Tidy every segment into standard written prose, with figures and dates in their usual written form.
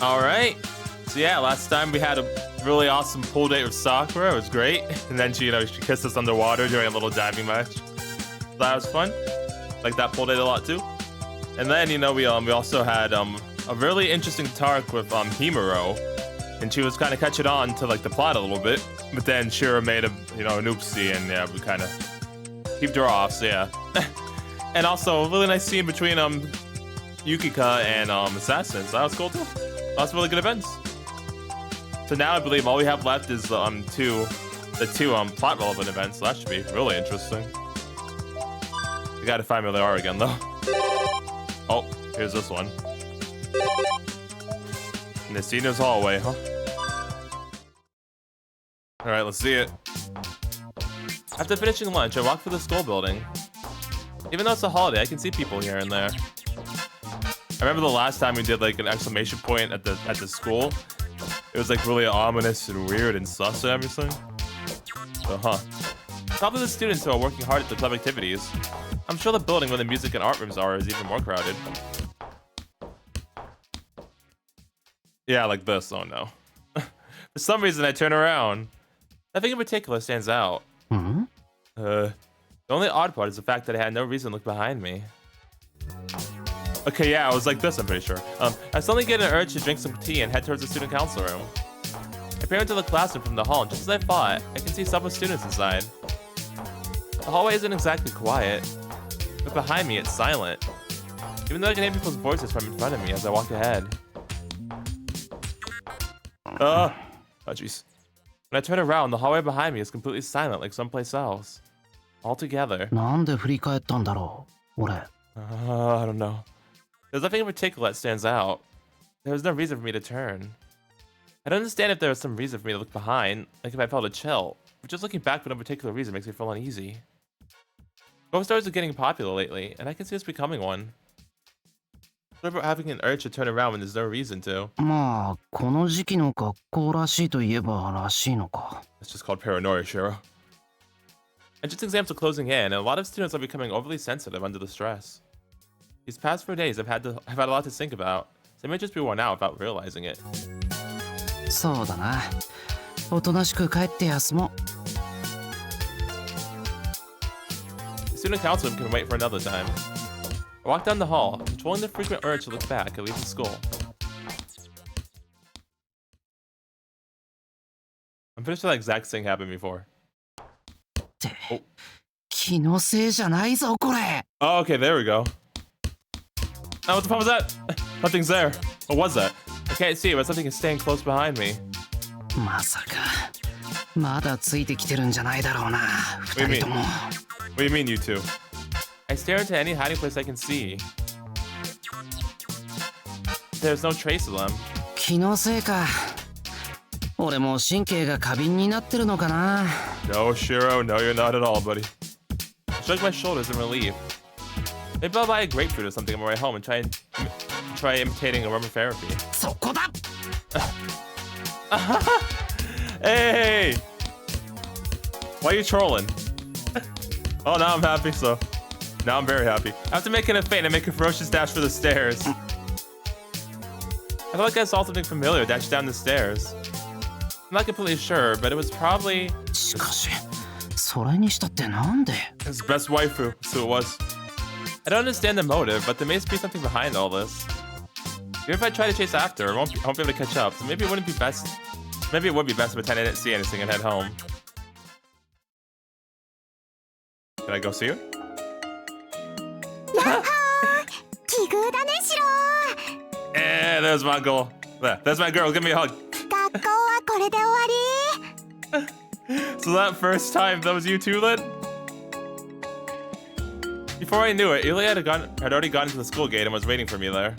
Alright. So yeah, last time we had a really awesome pool date with Sakura. It was great. And then she kissed us underwater during a little diving match. So that was fun. Like that pool date a lot too. And then, we also had a really interesting talk with Himuro. And she was kind of catching on to like the plot a little bit. But then Shira made an oopsie, and yeah, we kind of kept her off, so yeah. And also a really nice scene between Yukika and Assassins. That was cool too. Lots of really good events. So now I believe all we have left is the two plot relevant events. So that should be really interesting. We gotta find where they are again though. Oh, here's this one. Nestino's hallway, huh? Alright, let's see it. After finishing lunch, I walked through the school building. Even though it's a holiday, I can see people here and there. I remember the last time we did like an exclamation point at the school. It was like really ominous and weird and sus and everything. So, Probably the students who are working hard at the club activities. I'm sure the building where the music and art rooms are is even more crowded. Yeah, like this. Oh no. For some reason, I turn around. Nothing in particular stands out. The only odd part is the fact that I had no reason to look behind me. Okay, yeah, I was like this, I'm pretty sure. I suddenly get an urge to drink some tea and head towards the student council room. I peer into the classroom from the hall, and just as I thought, I can see several students inside. The hallway isn't exactly quiet, but behind me, it's silent. Even though I can hear people's voices from in front of me as I walk ahead. Oh jeez. When I turn around, the hallway behind me is completely silent, like someplace else. Altogether. I don't know. There's nothing in particular that stands out. There was no reason for me to turn. I don't understand if there was some reason for me to look behind, like if I felt a chill. But just looking back for no particular reason makes me feel uneasy. Ghost stories are getting popular lately, and I can see us becoming one. What about having an urge to turn around when there's no reason to? It's just called paranoia, Shiro. Entrance exams are closing in, and a lot of students are becoming overly sensitive under the stress. These past 4 days, I've had a lot to think about, so I may just be worn out without realizing it. The student council room can wait for another time. I walk down the hall, controlling the frequent urge to look back and leave the school. I'm pretty sure that exact thing happened before. Oh. Oh, okay, there we go. Oh, what the fuck was that? Nothing's there. What was that? I can't see it, but something is staying close behind me. What do you mean? What do you mean, you two? I stare into any hiding place I can see. There's no trace of them. No, Shiro, no, you're not at all, buddy. I shrug my shoulders in relief. Maybe I'll buy a grapefruit or something on my way home and try imitating aromatherapy. Hey! Why are you trolling? Oh, now I'm happy, so... Now I'm very happy. After making a feint, I make a ferocious dash for the stairs. I feel like I saw something familiar dash down the stairs. I'm not completely sure, but it was probably... His best waifu, so it was. I don't understand the motive, but there may be something behind all this. Even if I try to chase after her, I won't be able to catch up, so maybe it would be best to pretend I didn't see anything and head home. Can I go see her? Yeah, there's my girl. There's my girl. Give me a hug. So that first time, that was you too, then? Before I knew it, Ilya had already gone to the school gate and was waiting for me there.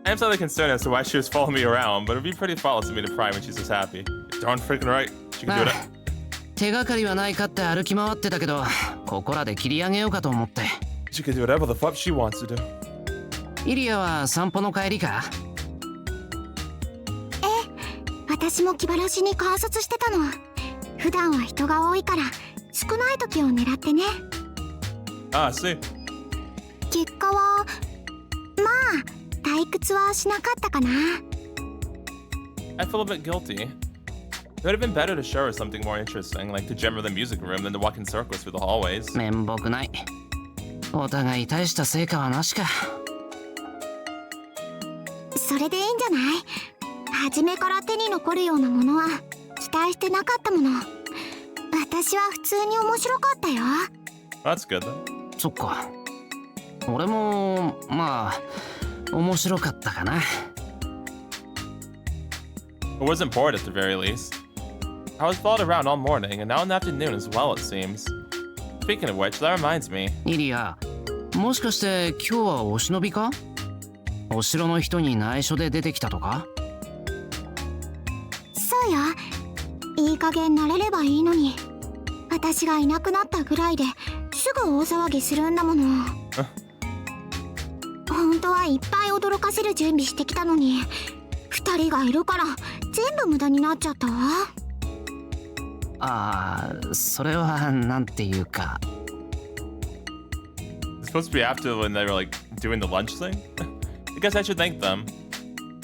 I am slightly concerned as to why she was following me around, but it would be pretty thoughtless of me to pry when she's this happy. You're darn freaking right. She can do that. She can do whatever the fuck she wants to do. Ah, I see. I feel a bit guilty. It would have been better to show her something more interesting, like to gem her the music room than to walk in circles through the hallways. 面目ない。お互い大した成果はなしか。それでいいんじゃない？初めから手に残るようなものは期待してなかったもの。私は普通に面白かったよ。That's good then. そっか。俺もまあ面白かったかな。It wasn't bored at the very least. I was followed around all morning and now in the afternoon as well, it seems. Speaking of which, that reminds me. イリア、もしかして今日はお忍びか？お城の人に内緒で出てきたとか？そうよ。いい加減慣れればいいのに。私がいなくなったぐらいですぐ大騒ぎするんだもの。本当はいっぱい驚かせる準備してきたのに、2人がいるから全部無駄になっちゃったわ。ああ、それはなんていうか。It's supposed to be after when they were like doing the lunch thing? I guess I should thank them.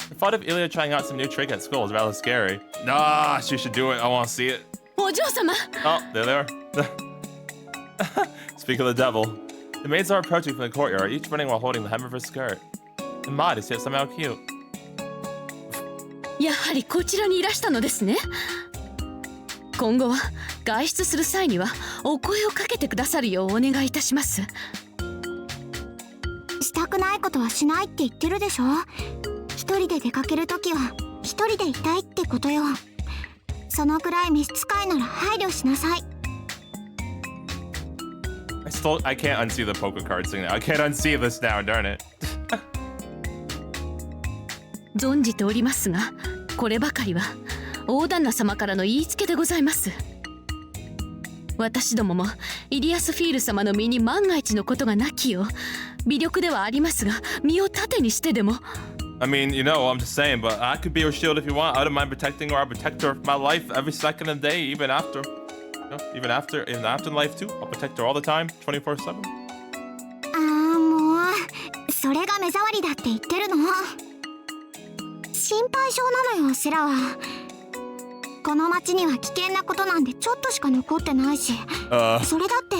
The thought of Ilya trying out some new trick at school is rather scary. Nah, she should do it. I want to see it. お嬢様 Oh, there they are. Speak of the devil. The maids are approaching from the courtyard, each running while holding the hem of her skirt. And modest yet somehow cute. やはりこちらにいらしたのですね。今後は外出する際にはお声をかけてくださるようお願いいたします。したくないことはしないって言ってるでしょ。一人で出かけるときは一人でいたいってことよ。そのくらい召使いなら配慮しなさい。I can't unsee the poker card thing now. I can't unsee this now, darn it. 存じておりますが、こればかりは大旦那様からの言いつけでございます。私どももイリアスフィール様の身に万が一のことがなきよう、微力ではありますが身を盾にしてでも。I mean, you know, I'm just saying, but I could be your shield if you want. I don't mind protecting her. I'll protect her my life every second of the day, even after. You know, even after life too. I'll protect her all the time, 24/7. ああ、もうそれが目障りだって言ってるの。心配性なのよ、セラは。この町には危険なことなんてちょっとしか残ってないし、それだって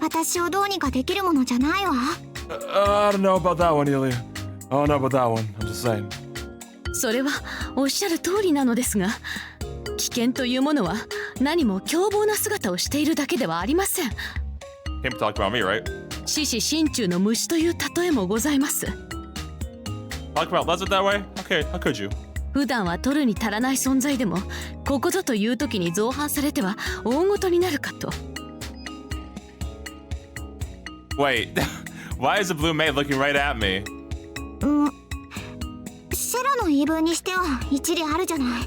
私をどうにかできるものじゃないわ。I don't know about that one, Ilya. I don't know about that one. I'm just saying. それはおっしゃる通りなのですが、危険というものは何も凶暴な姿をしているだけではありません。Can't talk about me, right? 獅子心中の虫という例えもございます。Talk about lizard that way? Okay, how could you? 普段は取るに足らない存在でも、ここぞという時に造反されては大事になるかと。Wait, why is the blue maid looking right at me? セラの言い分にしては一理あるじゃない。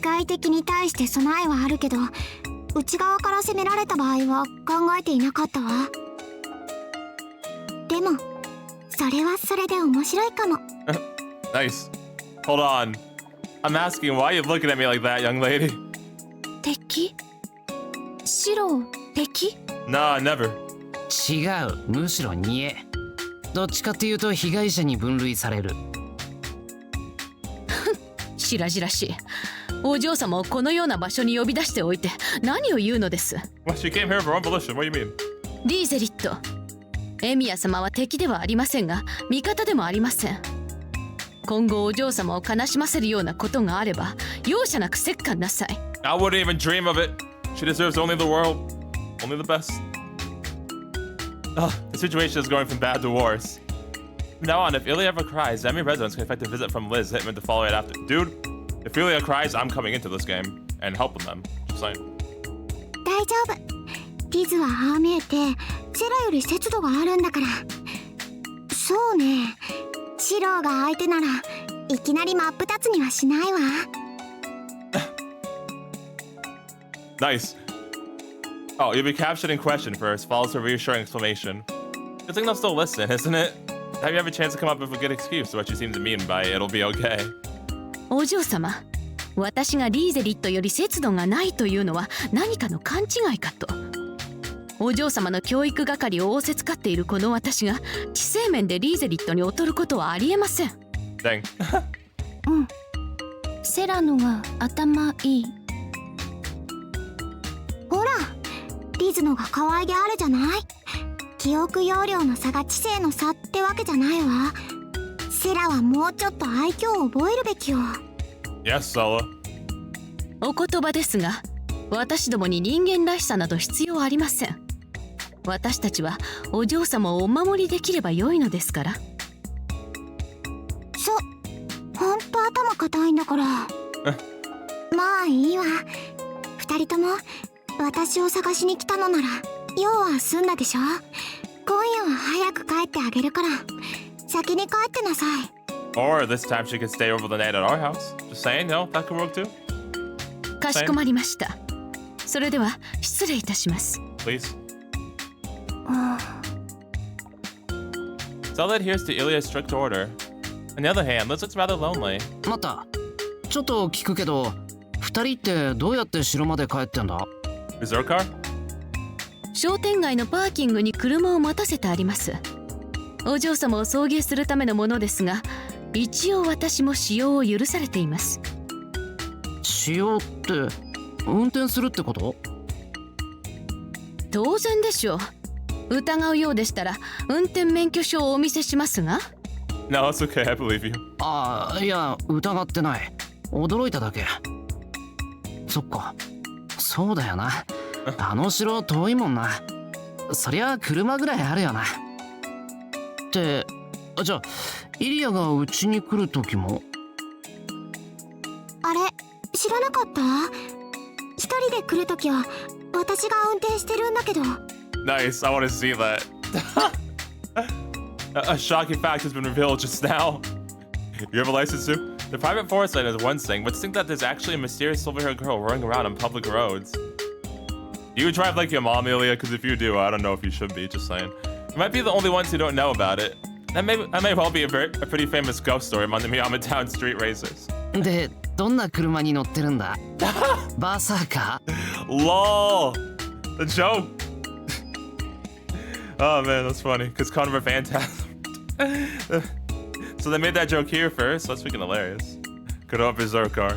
外敵に対して備えはあるけど、内側から攻められた場合は考えていなかったわ。でもそれはそれで面白いかも。Nice. Hold on. I'm asking why are you looking at me like that, young lady? 敵？白敵？ Nah, never. 違う、むしろ煮え。どっちかっていうと被害者に分類される。白々しい。お嬢様をこのような場所に呼び出しておいて何を言うのです。 Well, she came here of her own volition. What do you mean? リーゼリット、エミヤ様は敵ではありませんが味方でもありません。今後お嬢様を悲しませるようなことがあれば容赦なく折檻なさい。 I wouldn't even dream of it. She deserves only the world. Only the best. The situation is going from bad to worse. From now on, if Ilya ever cries, enemy residents can expect a visit from Liz Hitman to follow it after. Dude, if Ilya cries, I'm coming into this game and helping them. Just saying. 大丈夫。リズはああ見えてセラより節度があるんだから。そうね、シローが相手ならいきなり真っ二つにはしないわ。Nice. Oh, you'll be captured in question first, follows a reassuring exclamation. Good thing they'll still listen, isn't it? Have you have a chance to come up with a good excuse to what you seem to mean by it'll be okay? お嬢様、私がリーゼリットより節度がないというのは何かの勘違いかと。お嬢様の教育係を仰せつかっているこの私が知性面でリーゼリットに劣ることはありえません。Dang. うん。セラのが頭いい。ほらリズのが可愛げあるじゃない。記憶容量の差が知性の差ってわけじゃないわ。セラはもうちょっと愛嬌を覚えるべきよ。 Yes, Sella. お言葉ですが、私どもに人間らしさなど必要ありません。私たちはお嬢様をお守りできれば良いのですから。ほんと頭固いんだからまあいいわ。二人とも私を探しに来たのなら用は済んだでしょ。今夜は早く帰ってあげるから先に帰ってなさい。 Or this time she could stay over the night at our house. Just saying, no, that could work too. かしこまりました。それでは失礼いたします。 Please. Sella adheres to Ilya's strict order. On the other hand, Liz looks rather lonely. 待った、ちょっと聞くけど、二人ってどうやって城まで帰ってんだ？ Berserker? 商店街のパーキングに車を待たせてあります。お嬢様を送迎するためのものですが、一応私も使用を許されています。使用って運転するってこと？当然でしょう。疑うようでしたら運転免許証をお見せしますが。 No, it's okay, I believe you. ああ、いや疑ってない、驚いただけ。そっか、そうだよな、あの城遠いもんな。そりゃ車ぐらいあるよな。ってじゃあイリアがうちに来る時も？あれ知らなかった？一人で来る時は私が運転してるんだけど。 Nice, I want to see that. A shocking fact has been revealed just now. You have a license too? The private forest land is one thing, but to think that there's actually a mysterious silver-haired girl running around on public roads. You drive like your mom, Ilya, because if you do, I don't know if you should be, just saying. You might be the only ones who don't know about it. That may well be a pretty famous ghost story among the Miyama Town street racers. で、どんな車に乗ってるんだ？バーサーカー？ LOL! The joke! Oh man, that's funny, because Conver Phantasm. So they made that joke here first, that's freaking hilarious. Good old Berserker.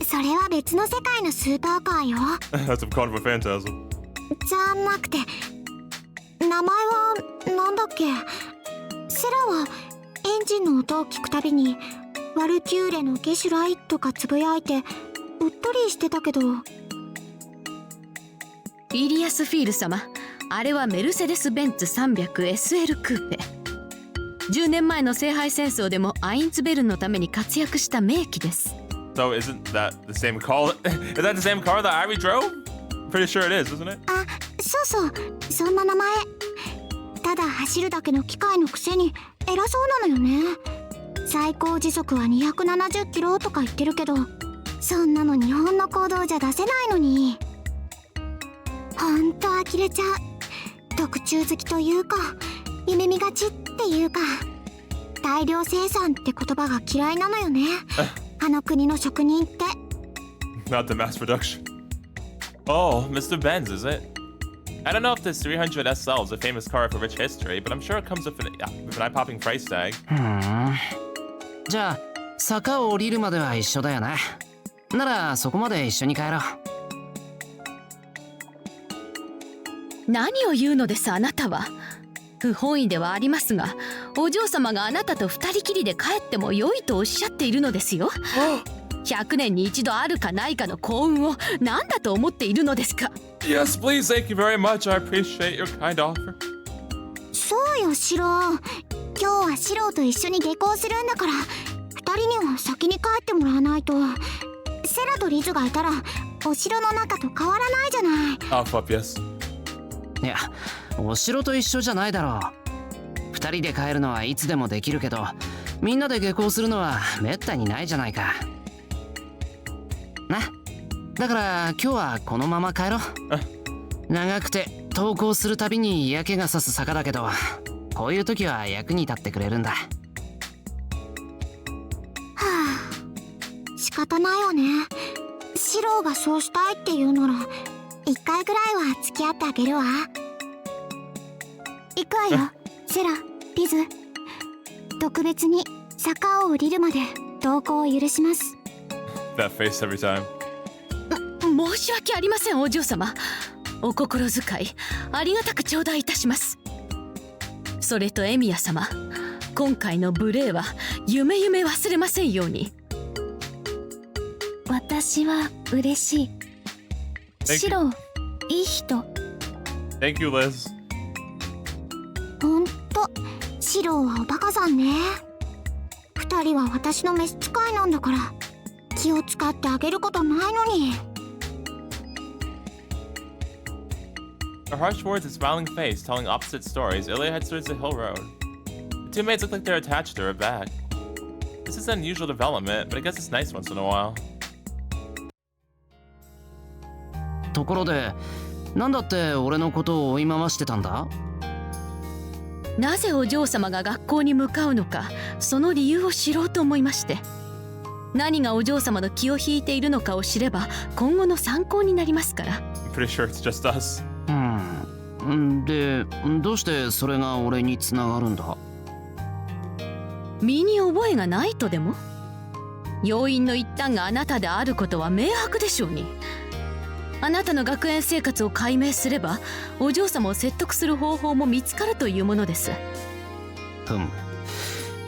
それは別の世界のスーパーカーよ。That's a Conver Phantasm. じゃなくて名前はなんだっけ。セラはエンジンの音を聞くたびにワルキューレのゲシュライとかつぶやいてうっとりしてたけど。イリアスフィール様、あれはメルセデス・ベンツ 300SL クーペ。10年前の聖杯戦争でもアインツベルンのために活躍した名機です。 So isn't that the same car? Is that the same car that Irie drove? I'm pretty sure it is, isn't it? あ、そうそう、そんな名前。ただ走るだけの機械のくせに偉そうなのよね。最高時速は270キロとか言ってるけど、そんなの日本の公道じゃ出せないのに。ほんと呆れちゃう。特注好きというか夢見がちっていうか、大量生産って言葉が嫌いなのよね。あの国の職人って。 Not the mass production. Oh, Mr. Benz, is it? I don't know if this 300 SL is a famous car for rich history, but I'm sure it comes with an eye-popping price tag. じゃあ坂を降りるまでは一緒だよな。ならそこまで一緒に帰ろう。何を言うのですあなたは。不本意ではありますが、お嬢様があなたと二人きりで帰っても良いとおっしゃっているのですよ。100年に一度あるかないかの幸運を何だと思っているのですか。 Yes, please, thank you very much. I appreciate your kind offer. そうよシロ、今日はシロと一緒に下校するんだから、二人には先に帰ってもらわないと。セラとリズがいたらお城の中と変わらないじゃない。 Off up, yes. いや、お城と一緒じゃないだろう。二人で帰るのはいつでもできるけど、みんなで下校するのはめったにないじゃないかな。だから今日はこのまま帰ろう。長くて登校するたびに嫌気がさす坂だけど、こういう時は役に立ってくれるんだ。はあ、仕方ないよね。シロがそうしたいって言うなら一回ぐらいは付き合ってあげるわ。行くわよセラ、リズ。特別に坂を降りるまで登校を許します。That face every time. 申し訳ありません、お嬢様。お心遣いありがたく頂戴いたします。それとエミヤ様、今回の無礼は夢忘れませんように。私は嬉しい。シロ、いい人。 Thank you, Liz. ほんとシロはおバカさんね。二人は私の召使いなんだから気を使ってあげることないのに。 Her harsh words and smiling face telling opposite stories, Ilya heads towards the hill road. The two maids look like they're attached to her back. This is an unusual development, but I guess it's nice once in a while. ところで、なんだって俺のことを追い回してたんだ？なぜお嬢様が学校に向かうのか、その理由を知ろうと思いまして。何がお嬢様の気を引いているのかを知れば今後の参考になりますから。 I'm pretty sure it's just us. で、どうしてそれが俺につながるんだ？身に覚えがないとでも？要因の一端があなたであることは明白でしょうに。あなたの学園生活を解明すればお嬢様を説得する方法も見つかるというものです。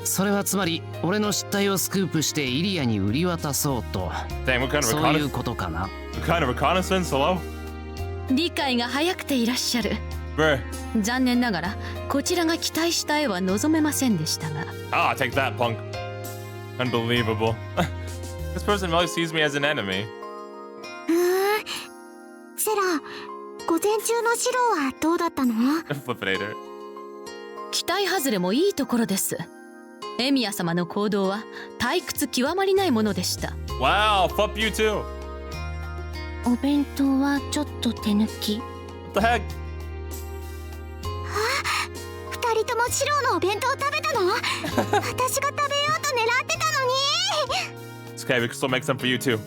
それはつまり俺の失態をスクープしてイリアに売り渡そうと。 Dang, what kind of そういうことかな。 What kind of reconnaissance? Hello? 理解が早くていらっしゃる。 Bruh. 残念ながらこちらが期待した絵は望めませんでしたが。Ah, take that, punk. Unbelievable. This person really sees me as an enemy. セラ、午前中のシロはどうだったの？ Flippinator. 期待外れもいいところです。エミヤ様の行動は退屈極まりないものでした。 Wow, fuck you too. お弁当はちょっと手抜き。 What the heck? 二人ともシロのお弁当食べたの？私が食べようと狙ってたのに。 It's okay, we can still make some for you too.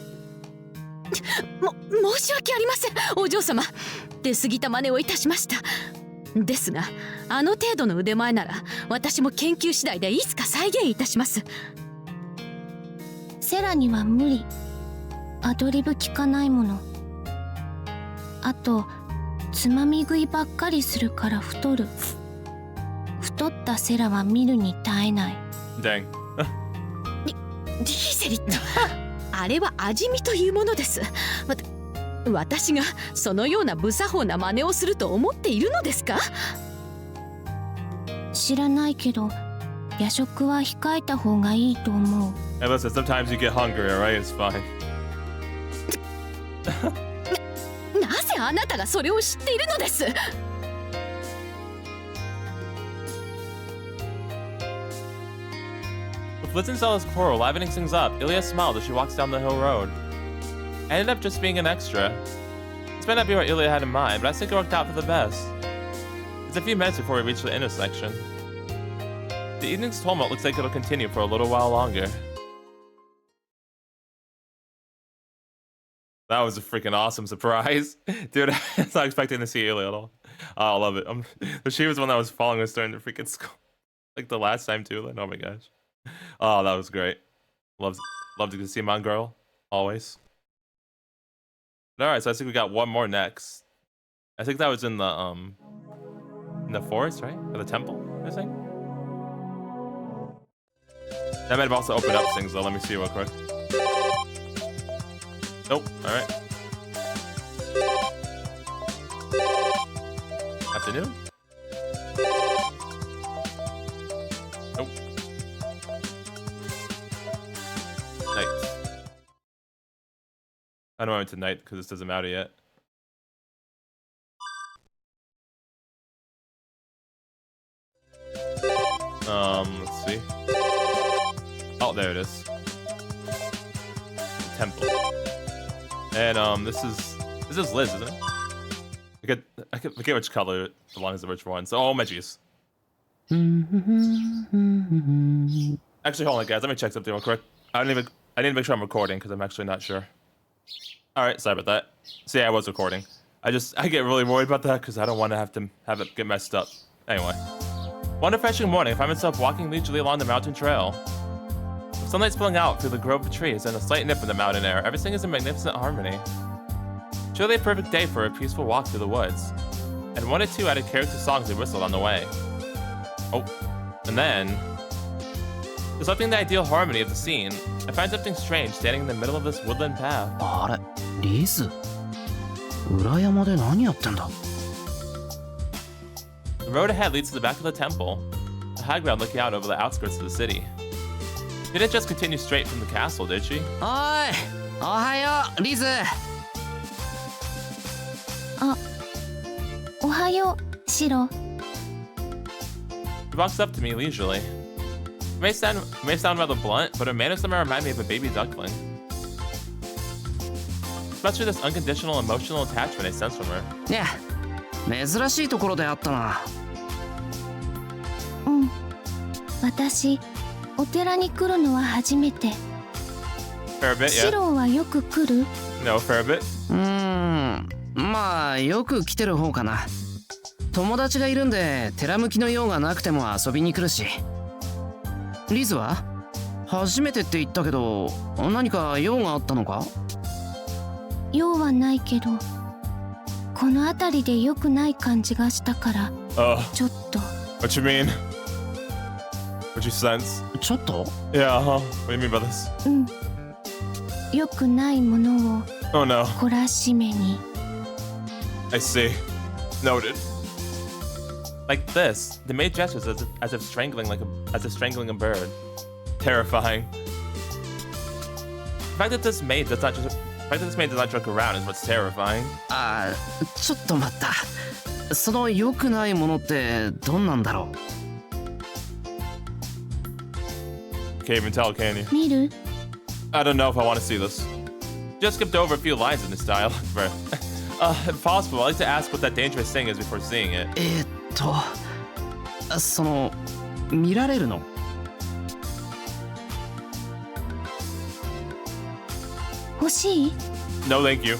申し訳ありません、お嬢様。出過ぎた真似をいたしました。ですがあの程度の腕前なら私も研究次第でいつか再現いたします。セラには無理。アドリブ聞かないもの。あとつまみ食いばっかりするから太る。太ったセラは見るに耐えない。 Dang. リーゼリットあれは味見というものです。私がそのような無作法な真似をすると思っているのですか？知らないけど夜食は控えた方がいいと思う。 Hey, listen, sometimes you get hungry, alright? It's fine. なぜあなたがそれを知っているのです？ With Liz and Zella's quarrel livening things up, Ilya smiled as she walks down the hill road. I ended up just being an extra. This might not be what Ilya had in mind, but I think it worked out for the best. It's a few minutes before we reach the intersection. The evening's tumult looks like it'll continue for a little while longer. That was a freaking awesome surprise. Dude, I was not expecting to see Ilya at all. Oh, I love it. She was the one that was following us during the freaking school. Like the last time too. Like, oh my gosh. Oh, that was great. Love to see my girl. Always. Alright, so I think we got one more next. I think that was in the forest, right? Or the temple, I think? That might have also opened up things though. Let me see real quick. Nope. Alright. Afternoon? Nope. Night. I don't know into night because this doesn't matter yet. Let's see. Oh, there it is. Temple. And this is Liz, isn't it? I forget which color belongs to which one. So, oh my jeez. Actually, hold on, guys. Let me check something real quick. I need to make sure I'm recording because I'm actually not sure. All right, sorry about that. So yeah, I was recording. I get really worried about that because I don't want to have it get messed up. Anyway, one refreshing morning, I find myself walking leisurely along the mountain trail. Looks Sunlight spilling out through the grove of trees and a slight nip in the mountain air. Everything is in magnificent harmony. Surely a perfect day for a peaceful walk through the woods. And one or two added character songs they whistled on the way. Oh, and then... disrupting the ideal harmony of the scene, I find something strange standing in the middle of this woodland path. あれ、リズ。裏山で何やってんだ? The road ahead leads to the back of the temple, a high ground looking out over the outskirts of the city. She didn't just continue straight from the castle, did she? おい、おはよう、リズ。おはよう、シロ。She walks up to me leisurely. It may sound rather blunt, but her manners somehow remind me of a baby duckling. Especially this unconditional emotional attachment I sense from her. いや、珍しいところであったな。うん。私、お寺に来るのは初めて。Fair bit, yeah. シロはよく来る？ No, fair bit. まあよく来てる方かな。友達がいるんで寺向きの用がなくても遊びに来るし。リズは初めてって言ったけど何か用があったのか？用はないけどこの辺りで良くない感じがしたからちょっと。 What you mean? What you sense? ちょっと？ Yeah, huh? What do you mean by this? うん。良くないものを Oh no. 懲らしめに。 I see. Noted. Like this, the maid gestures as if strangling a bird. Terrifying. The fact that this maid does not joke around is what's terrifying. ちょっと待った。その良くないものってどんなんだろう？ Can't even tell, can you? 見る？ I don't know if I want to see this. Just skipped over a few lines in this style. If possible, I'd like to ask what that dangerous thing is before seeing it. その見られるの？欲しい？ No, thank you.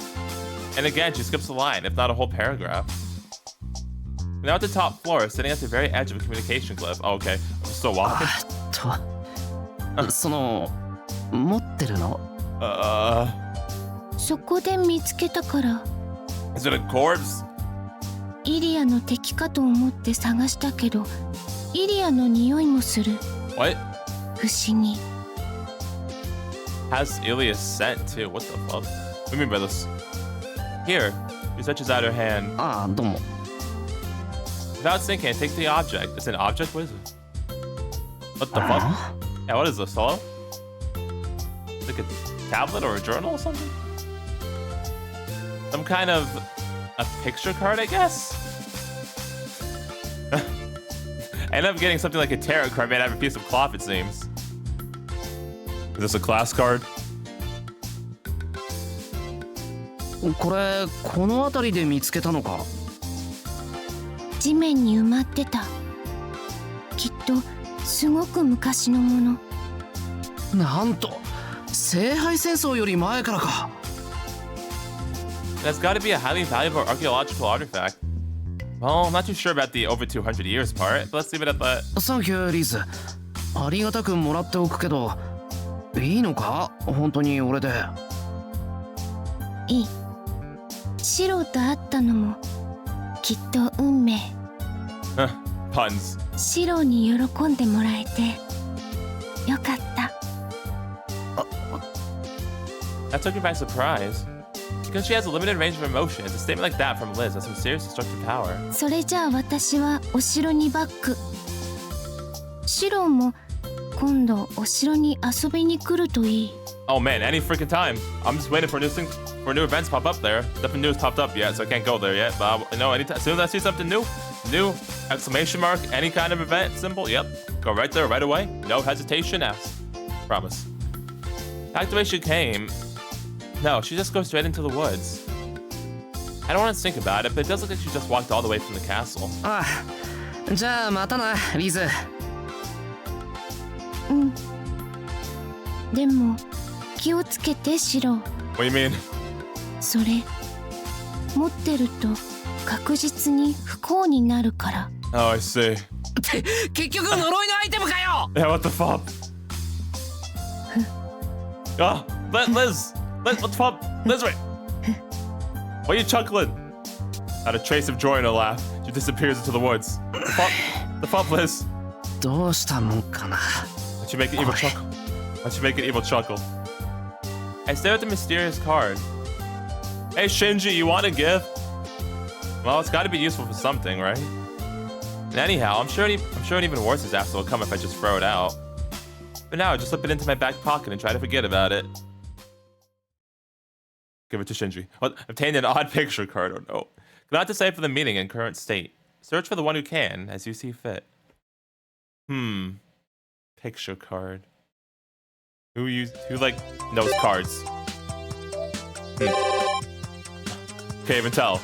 And again, she skips a line, if not a whole paragraph. Now at the top floor, sitting at the very edge of a communication cliff. Oh, okay. I'm still walking. その持ってるの？そこで見つけたから。 Is it a corpse? イリアの敵かと思って探したけど、イリアの匂いもする。 What? 不思議。 Has Ilia's scent too? What the fuck? What do you mean by this? Here, she stretches out her hand. どうも。 Without thinking, I take the object. It's an object? What is it? What the fuck? Yeah, what is this? Hello? Like a tablet or a journal or something? Some kind of a picture card, I guess? I end up getting something like a tarot card made out of a piece of cloth, it seems. Is this a class card? これこの辺りで見つけたのか？地面に埋まってた。きっとすごく昔のもの。なんと聖杯戦争より前からか。 That's got to be a highly valuable archaeological artifact. Well, I'm not too sure about the over 200 years part, but let's leave it at that. サンキューリズ。ありがたくもらっておくけど、いいのか？本当に俺で。いい。シロと会ったのもきっと運命。Puns. シロに喜んでもらえてよかった。That took me by surprise. Because she has a limited range of emotions, a statement like that from Liz has some serious destructive power. それじゃあ私はお城にバック。シロも今度お城に遊びに来るといい。Oh man, any freaking time. I'm just waiting for new events pop up there. Nothing new has popped up yet, so I can't go there yet. But anytime, as soon as I see something new, exclamation mark, any kind of event symbol, yep, go right there right away. No hesitation, ask. Promise. Back the way she came. No, she just goes straight into the woods. I don't want to think about it, but it does look like she just walked all the way from the castle. じゃあまたな、リズ。うん。でも気をつけてシロ。 What do you mean? それ持ってると確実に不幸になるから。 Oh, I see. 結局呪いのアイテムかよ。 Yeah, what the fuck? Oh, Liz, what's up? Liz, wait. Why are you chuckling? Not a trace of joy in her laugh. She disappears into the woods. The fuck, Liz? どうしたもんかな。 Why'd she make an evil chuckle? Why'd she make an evil chuckle? I stare at the mysterious card. Hey, Shinji, you want a gift? Well, it's got to be useful for something, right? And anyhow, I'm sure an even worse disaster will come if I just throw it out. But now, I just slip it into my back pocket and try to forget about it. Give it to Shinji. What? Obtained an odd picture card. Oh no. Cannot decipher the meaning in current state. Search for the one who can, as you see fit. Picture card. Who like knows cards? Can't even tell.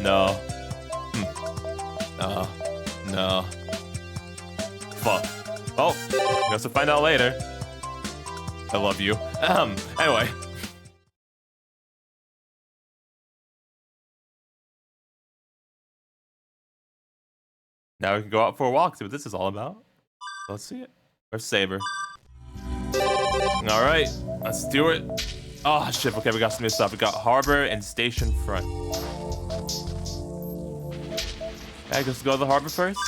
No. No. Fuck. Oh, guess we'll find out later. I love you. Anyway. Now we can go out for a walk, see what this is all about. Let's see it. Where's Saber? Alright, let's do it. Oh shit, okay, we got some new stuff. We got Harbor and Station Front. Okay, I guess go to the harbor first.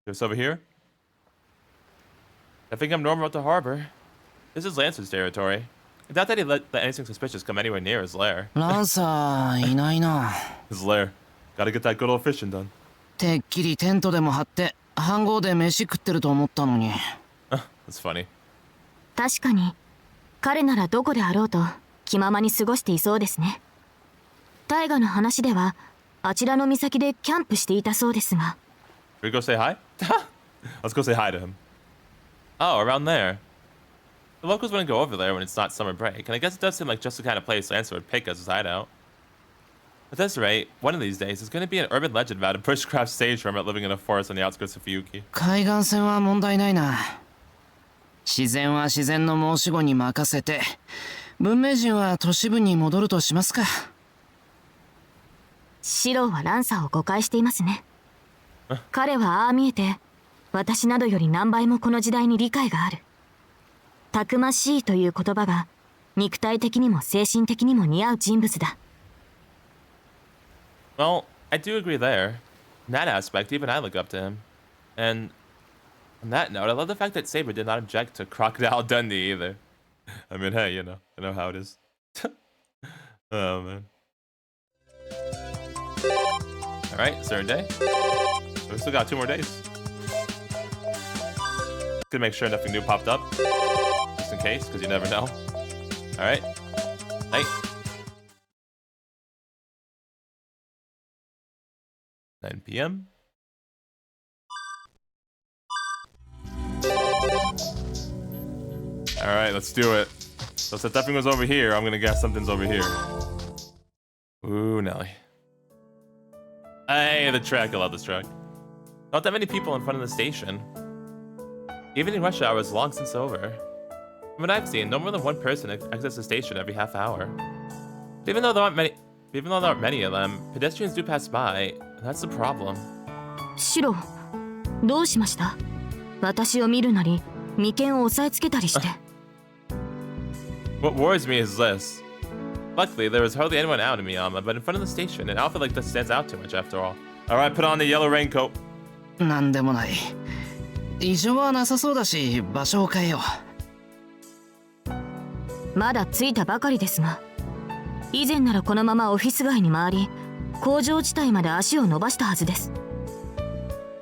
This over here. I think I'm normal at the harbor. This is Lancer's territory. I doubt that he let anything suspicious come anywhere near his lair. Lancer いないな。 His lair. Gotta get that good old fishing done. てっきりテントでも張って飯盒で飯食ってると思ったのに。That's funny. 確かに彼ならどこであろうと気ままに過ごしていそうですね。大河の話ではあちらの岬でキャンプしていたそうですが。Should we go say hi? Let's go say hi to him. Oh, around there. The locals wouldn't go over there when it's not summer break, and I guess it does seem like just the kind of place Lancer would pick as his hideout. At this rate, one of these days, there's going to be an urban legend about a bushcraft sage hermit living in a forest on the outskirts of Fuyuki. 海岸線は問題ないな。自然は自然の申し子に任せて、文明人は都市部に戻るとしますか。シローはランサーを誤解していますね。彼はああ見えて、私などより何倍もこの時代に理解がある。たくましいという言葉が肉体的にも精神的にも似合う人物だ。Well, I do agree there. In that aspect, even I look up to him. And on that note, I love the fact that Saber did not object to Crocodile Dundee either. I mean, hey, you know how it is. Oh, man. Alright, third day. We still got 2 more days. Gonna make sure nothing new popped up. Just in case, because you never know. Alright. Night. 9 p.m. Alright, let's do it. So since nothing was over here, I'm gonna guess something's over here. Ooh, Nelly. Hey, the track. I love this track. Not that many people in front of the station. Evening rush hour is long since over. From what I've seen, no more than one person exits the station every half hour. But even though there aren't many of them, pedestrians do pass by, and that's the problem. シロ、どうしました？私を見るなり、眉間を押さえつけたりして。What worries me is this. Luckily, there was hardly anyone out in Miyama, but in front of the station, an outfit like this stands out too much after all. Alright, put on the yellow raincoat. なんでもない。異常はなさそうだし、場所を変えよう。まだ着いたばかりですが、以前ならこのままオフィス街に回り、工場地帯まで足を伸ばしたはずです。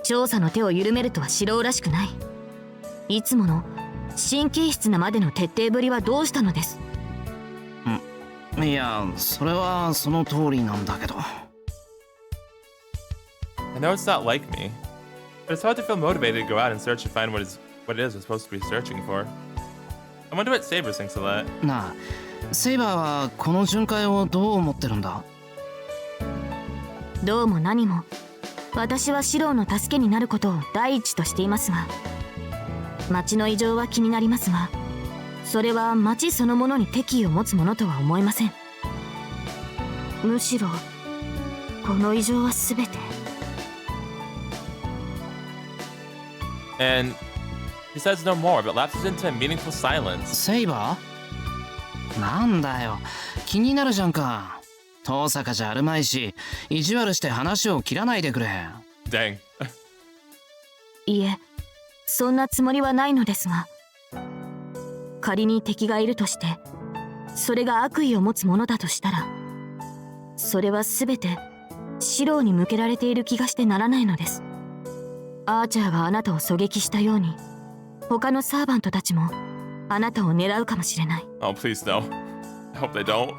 調査の手を緩めるとはシローらしくない。いつもの神経質なまでの徹底ぶりはどうしたのです？いや、それはその通りなんだけど。I know it's not like me, but it's hard to feel motivated to go out and search to find what it is we're supposed to be searching for. I wonder what Saber thinks of that. なあ、セイバーはこの巡回をどう思ってるんだ？どうも何も、私はシローの助けになることを第一としていますが、町の異常は気になりますが、それは町そのものに敵意を持つものとは思えません。むしろこの異常は全て。 And He says no more, but lapses into a meaningful silence. セイバーなんだよ、気になるじゃんか。遠坂じゃあるまいし、意地悪して話を切らないでくれ。Dang. いえ、そんなつもりはないのですが、仮に敵がいるとして、それが悪意を持つものだとしたら、それは全てシローに向けられている気がしてならないのです。アーチャーがあなたを狙撃したように、他のサーバントたちもあなたを狙うかもしれない。Oh, please no. I hope they don't.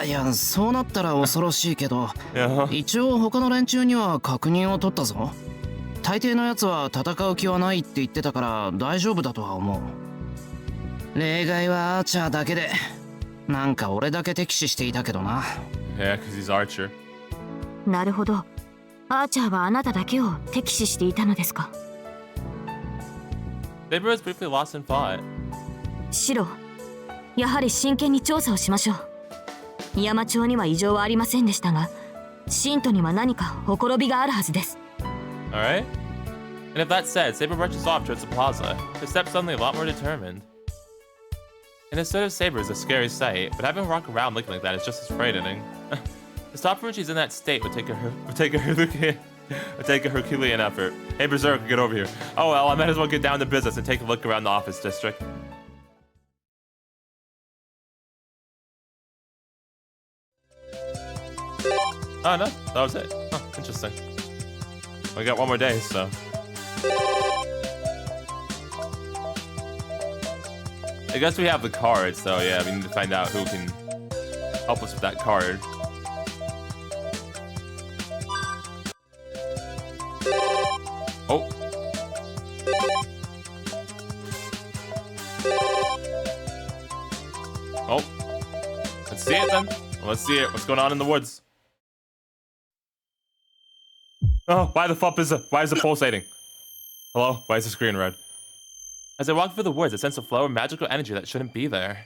いや、そうなったら恐ろしいけど、Yeah. 一応他の連中には確認を取ったぞ。大抵のやつは戦う気はないって言ってたから大丈夫だとは思う。例外はアーチャーだけで、なんか俺だけ敵視していたけどな。Yeah, because he's Archer. なるほど。アーチャーはあなただけを敵視していたのですか。Saber was briefly lost in thought. シロ、やはり真剣に調査をしましょう。山町には異常はありませんでしたが、信徒には何かほころびがあるはずです。Alright? And if that's said, Saber rushes off towards the plaza, his steps suddenly a lot more determined. And instead of Saber is a scary sight, but having her walk around looking like that is just as frightening. To stop her when she's in that state would take a Herculean effort. Hey Berserk, get over here. Oh well, I might as well get down to business and take a look around the office district. Oh no, that was it. Huh, interesting. We got one more day, so. I guess we have the card, so yeah, we need to find out who can help us with that card. Oh. Oh. Let's see it then. Let's see it. What's going on in the woods? Oh, why is the pulsating? Hello? Why is the screen red? As I walk through the woods, I sense a flow of magical energy that shouldn't be there.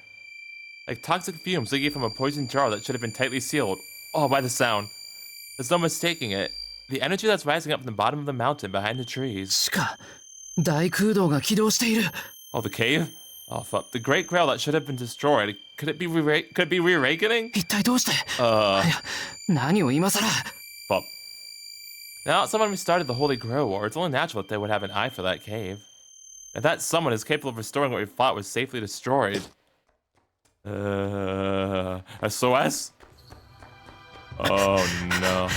Like toxic fumes leaking from a poison jar that should have been tightly sealed. Oh, by the sound. There's no mistaking it. The energy that's rising up from the bottom of the mountain behind the trees. しか、大空洞が起動している。Oh, the cave? Oh, fuck. The Great Grail that should have been destroyed. Could it be re-awakening? 一体どうして。いや、何を今さら。Fuck. Now that someone restarted the Holy Grail War, it's only natural that they would have an eye for that cave. If that someone is capable of restoring what we thought was safely destroyed. SOS? Oh no.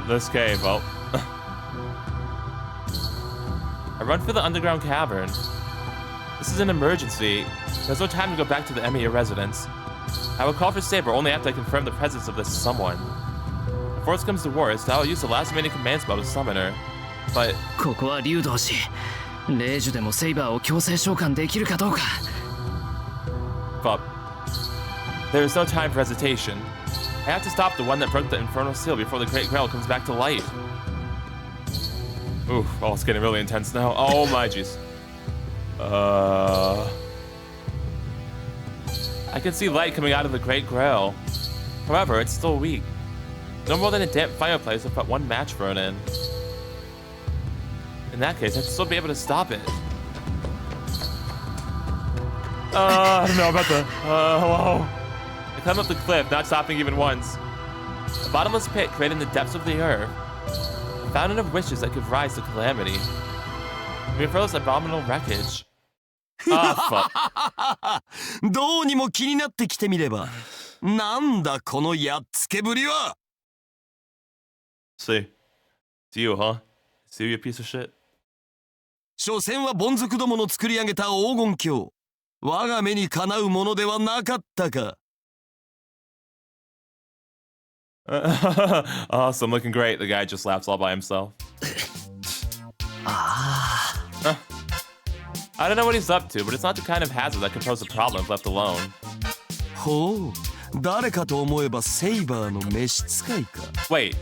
This cave, well. I run through the underground cavern. This is an emergency. There's no time to go back to the Emiya residence. I will call for Saber only after I confirm the presence of this someone. If worse comes to worst, I will use the last remaining command spell to summon her. But ここは竜道士。霊樹でもセイバーを強制召喚できるかどうか。But there is no time for hesitation. I have to stop the one that broke the infernal seal before the Great Grail comes back to life. Oof, oh, it's getting really intense now. Oh my jeez. I can see light coming out of the Great Grail. However, it's still weak. No more than a damp fireplace with but one match thrown in. In that case, I'd still be able to stop it. I don't know about the... hello? I climb up the cliff, not stopping even once. A bottomless pit created in the depths of the earth. A fountain of wishes that could rise to calamity. We throw this abominable wreckage. Ah, fuck. どうにも気になってきてみれば。なんだこのやっつけぶりは。See. It's you, huh? See you, piece of shit? 所詮は凡族どもの作り上げた黄金鏡。我が目にかなうものではなかったか。Awesome, looking great. The guy just laughs all by himself. I don't know what he's up to, but it's not the kind of hazard that can pose a problem if left alone. ほう、誰かと思えばセイバーの召使いか。Wait,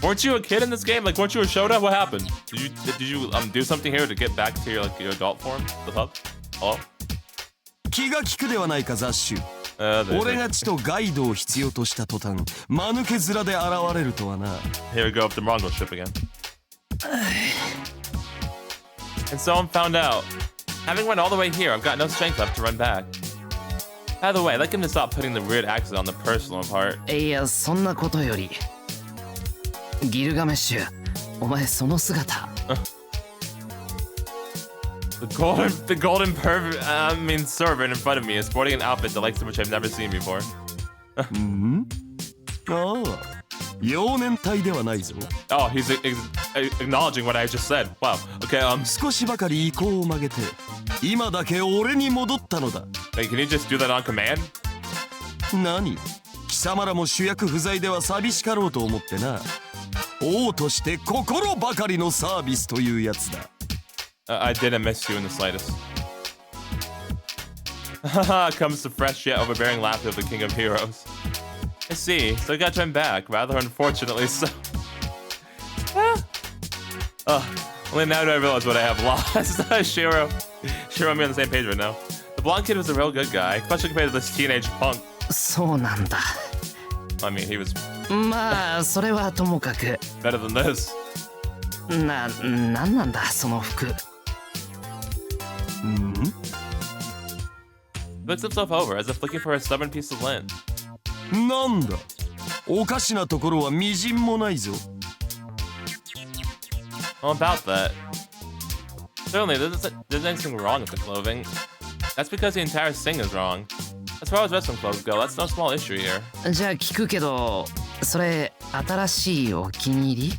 weren't you a kid in this game? Like, weren't you a Shoda? What happened? Did you do something here to get back to your adult form? The pup? Hello? 気が利くではないか雑種。俺が血とガイドを必要とした途端、間抜け面で現れるとはな。Here we go up the Mongol ship again. And someone found out. Having run all the way here, I've got no strength left to run back. By the way, I'd like him to stop putting the weird accent on the personal part. いや、そんなことよりギルガメッシュ、お前その姿。The golden servant in front of me is sporting an outfit that likes so much I've never seen before. ああ、幼年隊ではないぞ。 Oh, he's acknowledging what I just said. Wow. Okay, 少しばかり意向を曲げて、今だけ俺に戻ったのだ。Wait, can you just do that on command? 何？貴様らも主役不在では寂しかろうと思ってな。王として心ばかりのサービスというやつだ。I didn't miss you in the slightest. Haha, comes the fresh yet overbearing laughter of the King of Heroes. I see, so I got turned back, rather unfortunately so. Only now do I realize what I have lost. Shiro and me on the same page right now. The blonde kid was a real good guy, especially compared to this teenage punk. そうなんだ。I mean, he was まあそれはともかく。 better than this. なんなんだその服。He looks himself over as if looking for a stubborn piece of lint. なんだ、おかしなところはみじんもないぞ。 Well, about that. Certainly, there's anything wrong with the clothing. That's because the entire thing is wrong. As far as wrestling clothes go, that's no small issue here. じゃあ聞くけど、それ新しいお気に入り？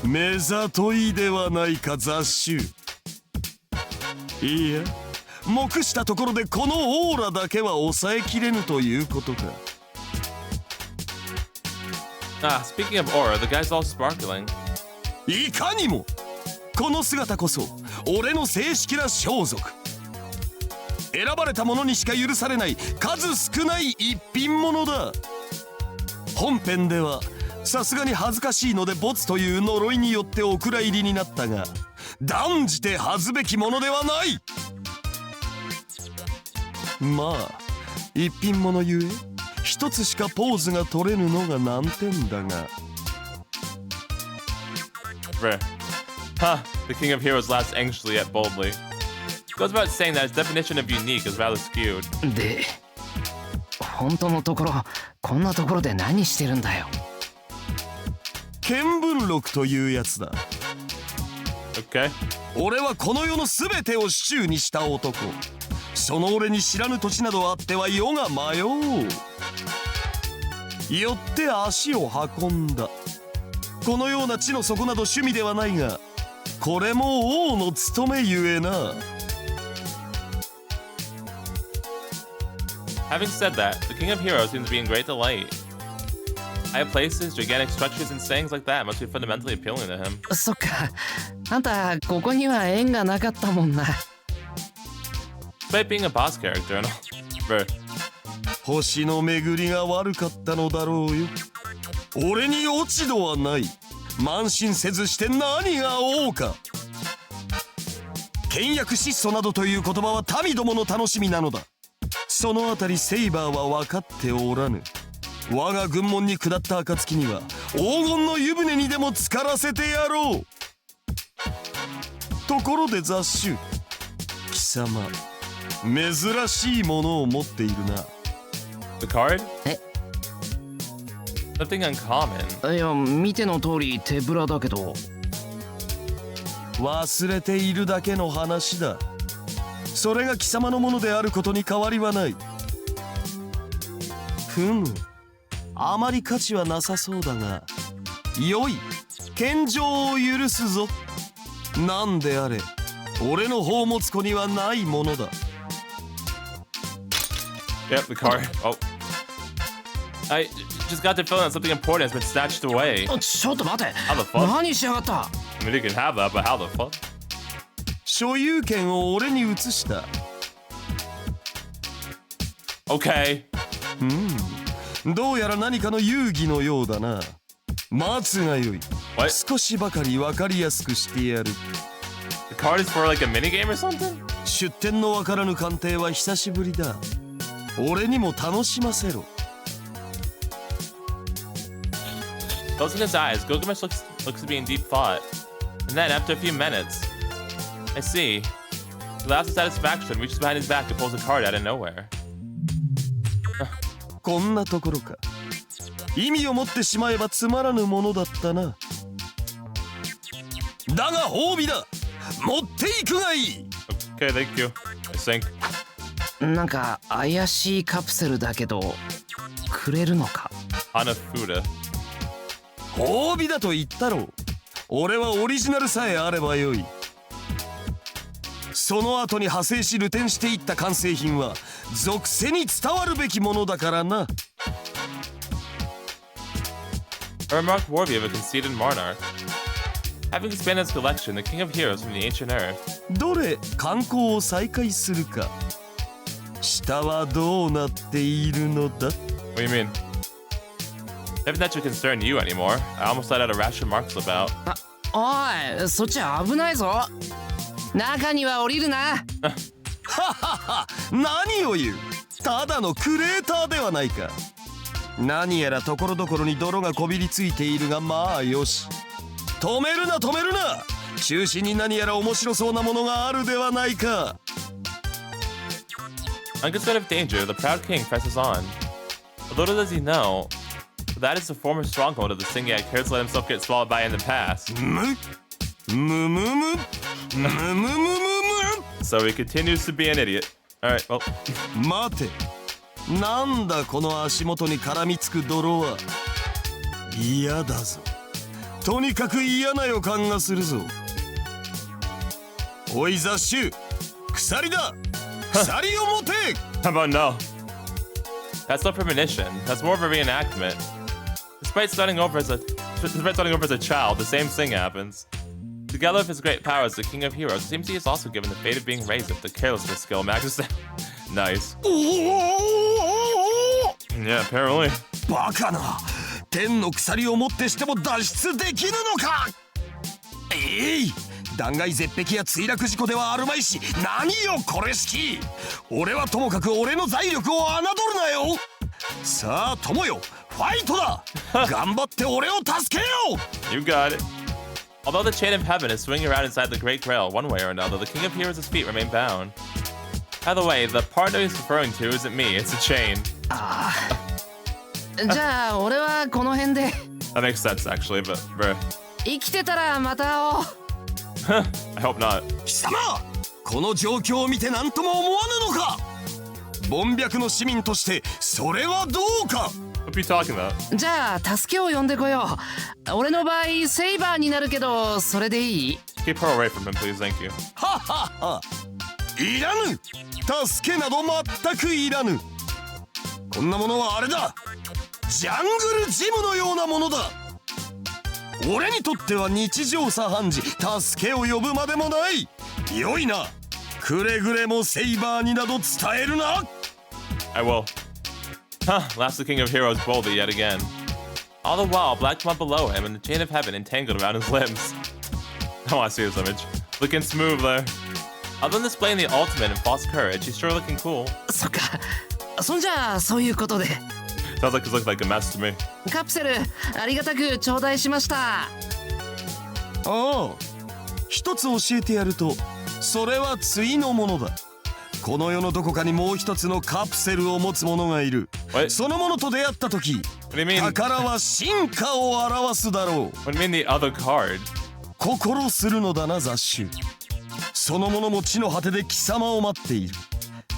目ざといではないか雑種。いや、目したところでこのオーラだけは抑えきれぬということか。Ah, speaking of aura, the guy's all sparkling. いかにも、この姿こそ俺の正式な装束。選ばれた者にしか許されない数少ない一品物だ。本編ではさすがに恥ずかしいのでボツという呪いによってお蔵入りになったが、断じて恥ずべきものではない。まあ一品物ゆえ一つしかポーズが取れぬのが難点だが。Rare. Huh, the King of Heroes laughs anxiously yet boldly. Goes about saying that his definition of unique is rather skewed. で、本当のところこんなところで何してるんだよ。見聞録というやつだ。Okay. 俺はこの世の全てを手中にした男。その俺に知らぬ土地などあっては世が迷う。よって足を運んだ。このような地の底など趣味ではないが、これも王の務めゆえな。Having said that, the King of Heroes seems to be in great delight. High places, gigantic structures, and sayings like that must be fundamentally appealing to him. そっか、あんたここには縁がなかったもんな。Despite being a boss character and all. Bruh. 星の巡りが悪かったのだろうよ。俺に落ち度はない。慢心せずして何が王か。倹約質素などという言葉は民どもの楽しみなのだ。そのあたりセイバーは分かっておらぬ。我が軍門に下った暁には黄金の湯船にでも浸からせてやろう。ところで雑種、貴様珍しいものを持っているな。 The card? え？ Nothing uncommon. いや、見ての通り手ぶらだけど。忘れているだけの話だ。それが貴様のものであることに変わりはない。ふむ、あまり価値はなさそうだが、よい、献上を許すぞ。なんであれ、俺の宝物庫にはないものだ。Yep, the card. Oh. I just got the feeling that something important has been snatched away. ちょっと待て。 How the fuck? 何しやがった。 I mean, you can have that, but how the fuck? 所有権を俺に移した。Okay. どうやら何かの遊戯のようだな。待つがよい。 What? 少しばかり分かりやすくしてやる。 The card is for like a minigame or something? 出典のわからぬ鑑定は久しぶりだ。俺にも楽しませろ。 Closing his eyes, Gilgamesh looks to be in deep thought. And then, after a few minutes, I see. He laughs in satisfaction, reaches behind his back, and pulls a card out of nowhere. こんなところか。意味を持ってしまえばつまらぬものだったな。だが褒美だ。持っていくがいい。Okay, thank you. I think. なんか怪しいカプセルだけどくれるのか。Hanafuda. 褒美だと言ったろう。俺はオリジナルさえあればよい。その後に派生し流転していった完成品は属性に伝わるべきものだからな。A remark worthy of a conceited monarch. Having expanded his collection, the king of heroes from the ancient earth. どれ観光を再開するか。下はどうなっているのだ。 What do you mean? If that should concern you anymore, I almost let out a rash of remarks about. おい、そっち危ないぞ。中には降りるな。ははは、何を言う。ただのクレーターではないか。何やらところどころに泥がこびりついているが、まあよし。止めるな止めるな。中心に何やら面白そうなものがあるではないか。 Unconcerned of danger, the proud king presses on. But little does he know, that is the former stronghold of the thing he had cared to let himself get swallowed by in the past. So he continues to be an idiot. Alright, well. 待て。なんだこの足元に絡みつく泥は。嫌だぞ。とにかく嫌な予感がするぞ。おい雑種、鎖だ。鎖を持て。 How about no? That's no premonition. That's more of a reenactment. Despite starting over as a child, the same thing happens. Together with his great powers, the king of heroes, it seems he is also given the fate of being raised with the carelessness skill maxes. Nice. Yeah, apparently. バカな。天の鎖をもってしても脱出できぬのか。断崖絶壁や墜落事故ではあるまいし、何よこれしき。俺はともかく俺の財力を侮るなよ。さあ友よ、ファイトだ。頑張って俺を助けよう。 You got it. Although the chain of heaven is swinging around inside the Great Grail one way or another, the king of heroes' feet remain bound. By the way, the partner he's referring to isn't me, it's a chain. じゃあ俺はこの辺で。 That makes sense actually, but bruh. 生きてたらまた会おう。I hope not. 貴様、この状況を見て何とも思わぬのか。凡白の市民としてそれはどうか。 What are you talking about? じゃあ助けを呼んでこよう。俺の場合セイバーになるけどそれでいい？ Keep her away from him, please, thank you. ははは。いらぬ。助けなど全くいらぬ。こんなものはあれだ。ジャングルジムのようなものだ。俺にとっては日常茶飯事。助けを呼ぶまでもない。よいな。くれぐれもセイバーになど伝えるな。 I will. Huh, laughs the king of heroes boldly yet again. All the while, black from below him and the chain of heaven entangled around his limbs. I want to see this image. Looking smooth there. Other than displaying the ultimate in false courage, he's sure looking cool. そっか。そんじゃあそういうことで。 Sounds like he's looking like a mess to me. カプセルありがたく頂戴しました。ああ、一つ教えてやると、それは対のものだ。この世のどこかにもう一つのカプセルを持つ者がいる。その者と出会った時、宝は進化を表すだろう。 What do you mean the other card? 心するのだな雑種。その者も地の果てで貴様を待っている。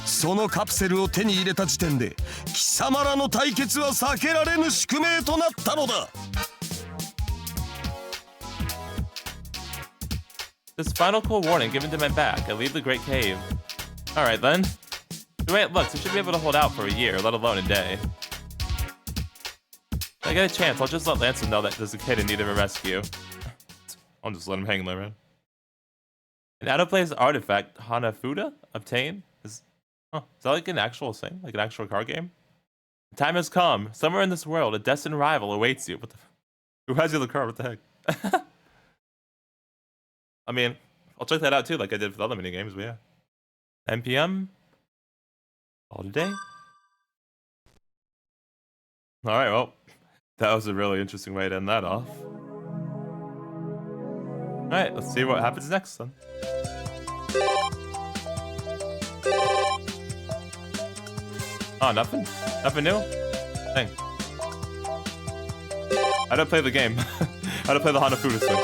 そのカプセルを手に入れた時点で貴様らの対決は避けられぬ宿命となったのだ。 This final cool warning given to my back, I leave the great cave. Alright then. The way it looks, we should be able to hold out for a year, let alone a day. If I get a chance, I'll just let Lancer know that there's a kid in need of a rescue. I'll just let him hang there, man. An out-of-place artifact, Hanafuda, obtained? Is that like an actual thing? Like an actual card game? The time has come. Somewhere in this world, a destined rival awaits you. What the who has you the card? What the heck? I mean, I'll check that out too, like I did with other minigames, but yeah. 10 p.m. all today. Alright, well, that was a really interesting way to end that off. Alright, let's see what happens next then. Oh, nothing? Nothing new? Dang. I don't play the game. I don't play the Hanafuda thing.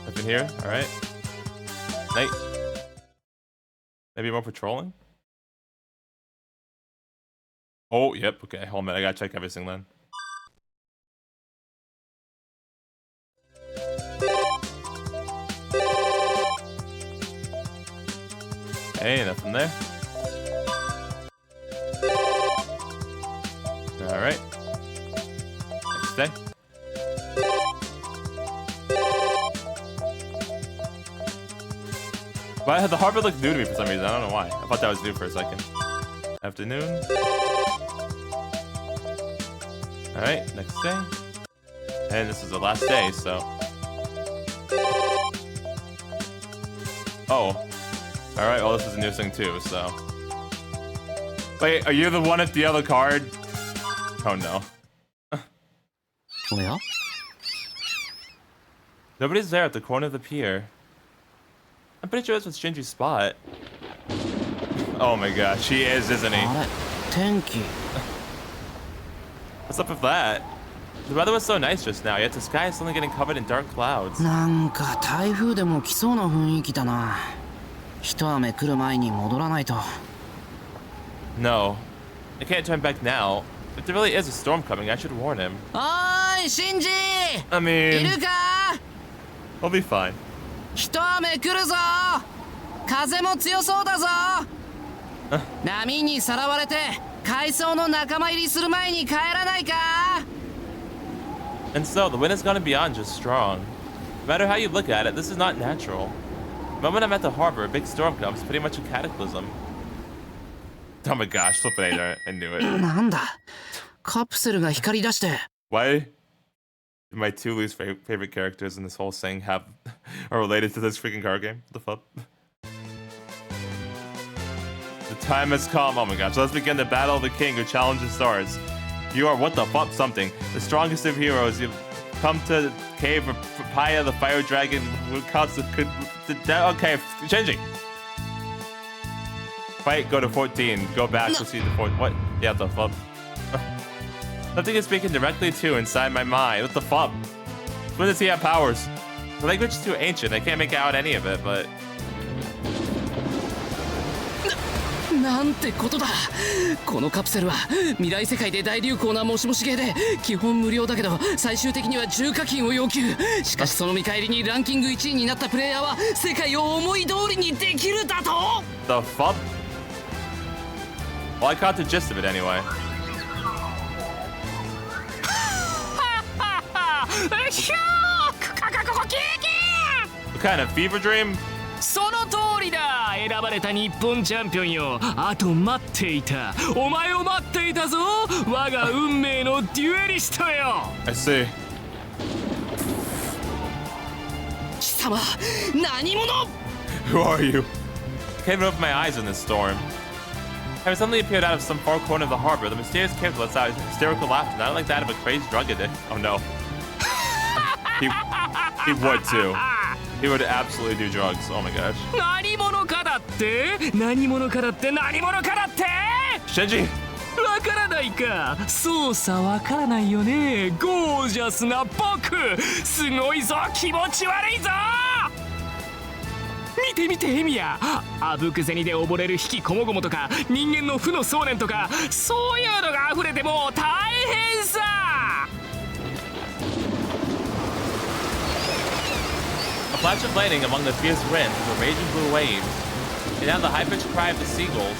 Nothing here? Alright. Night. Maybe more patrolling? Oh, yep, okay. Hold on a minute, I gotta check everything then. Hey, nothing there. Alright. Next day. But the harbor looked new to me for some reason. I don't know why. I thought that was new for a second. Afternoon. Alright, next day. And this is the last day, so. Oh. Alright, well, this is a new thing too, so. Wait, are you the one at the other card? Oh no. Well? Nobody's there at the corner of the pier. I'm pretty sure this was Shinji's spot. Oh my gosh, he is, isn't he? Tenki. What's up with that? The weather was so nice just now, yet the sky is suddenly getting covered in dark clouds. なんか台風でも来そうな雰囲気だな。一雨来る前に戻らないと。No, I can't turn back now. If there really is a storm coming, I should warn him. おーい、シンジ I い mean, るか I'll be fine. 一雨来るぞ風も強そうだぞ波にさらわれて海藻の仲間入りする前に帰らないか And so, the wind has gone beyond just strong. No matter how you look at it, this is not natural. The moment I'm at the harbor, a big storm comes, pretty much a cataclysm. Oh my gosh, Flipinator, I knew it. なんだカプセルが光り出して Why do my two least favorite characters in this whole thing are related to this freaking card game? What the fuck? The time has come. Oh my gosh, let's begin the battle of the king who challenges stars. You are what the fuck something. The strongest of heroes. You've come to the cave of Papaya, the fire dragon who counts the... Okay, Shinji. Fight, go to 14. Go back to see the 4... What? Yeah, the fuck. Something is speaking directly to inside my mind. What the fuck? When does he have powers? The language is too ancient. I can't make out any of it, but... なんてことだこのカプセルは未来世界で大流行なもしもしゲーで基本無料だけど最終的には重課金を要求しかしその見返りにランキング1位になったプレイヤーは世界を思い通りにできるだと The fuck? Well, I caught the gist of it anyway. What kind of fever dream? その通りだ選ばれた日本チャンピオンよあと待っていたお前を待っていたぞ我が運命のデュエリストよ I see. 貴様何者 Who are you? I can't even open my eyes in this storm. I suddenly appeared out of some far corner of the harbor. The mysterious character lets out a hysterical laughter, not like that of a crazed drug addict. Oh no. He would too. He would absolutely do drugs. Oh my gosh. 何者かだって何者かだって何者かだって Shinji! わからないかそうさわからないよねゴージャスな僕すごいぞ気持ち悪いぞ見て見てエミヤあぶく銭で溺れる引きこもごもとか人間の負の想念とかそういうのが溢れてもう大変さ A flash of lightning among the fierce winds of a raging blue wave. And now the high-pitched cry of the seagulls.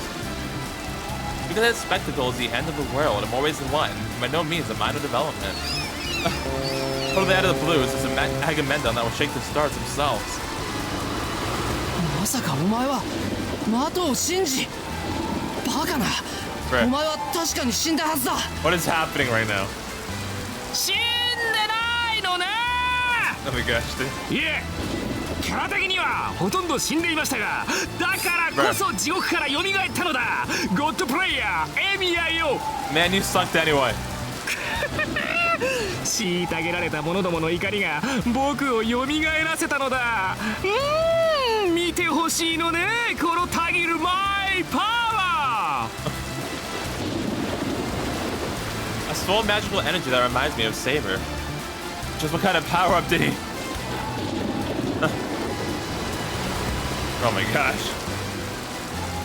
Look at that spectacle is the end of the world in more ways than one. By no means a minor development. Totally out of the blues is a Agamemnon that will shake the stars themselves. まさかお前は的を信じバカなお前は確かに死んだはずだ What is happening right now? 死んでないのね Oh my gosh, dude. いえキャラ的にはほとんど死んでいましたがだからこそ地獄から蘇ったのだゴッドプレイヤーエミヤよ Man, you sucked anyway. 虐げられた者どもの怒りが僕を蘇らせたのだ。見てほしいのね、このたぎるマイパワー。 A small magical energy that reminds me of Saber. Just what kind of power up did he? Oh my gosh.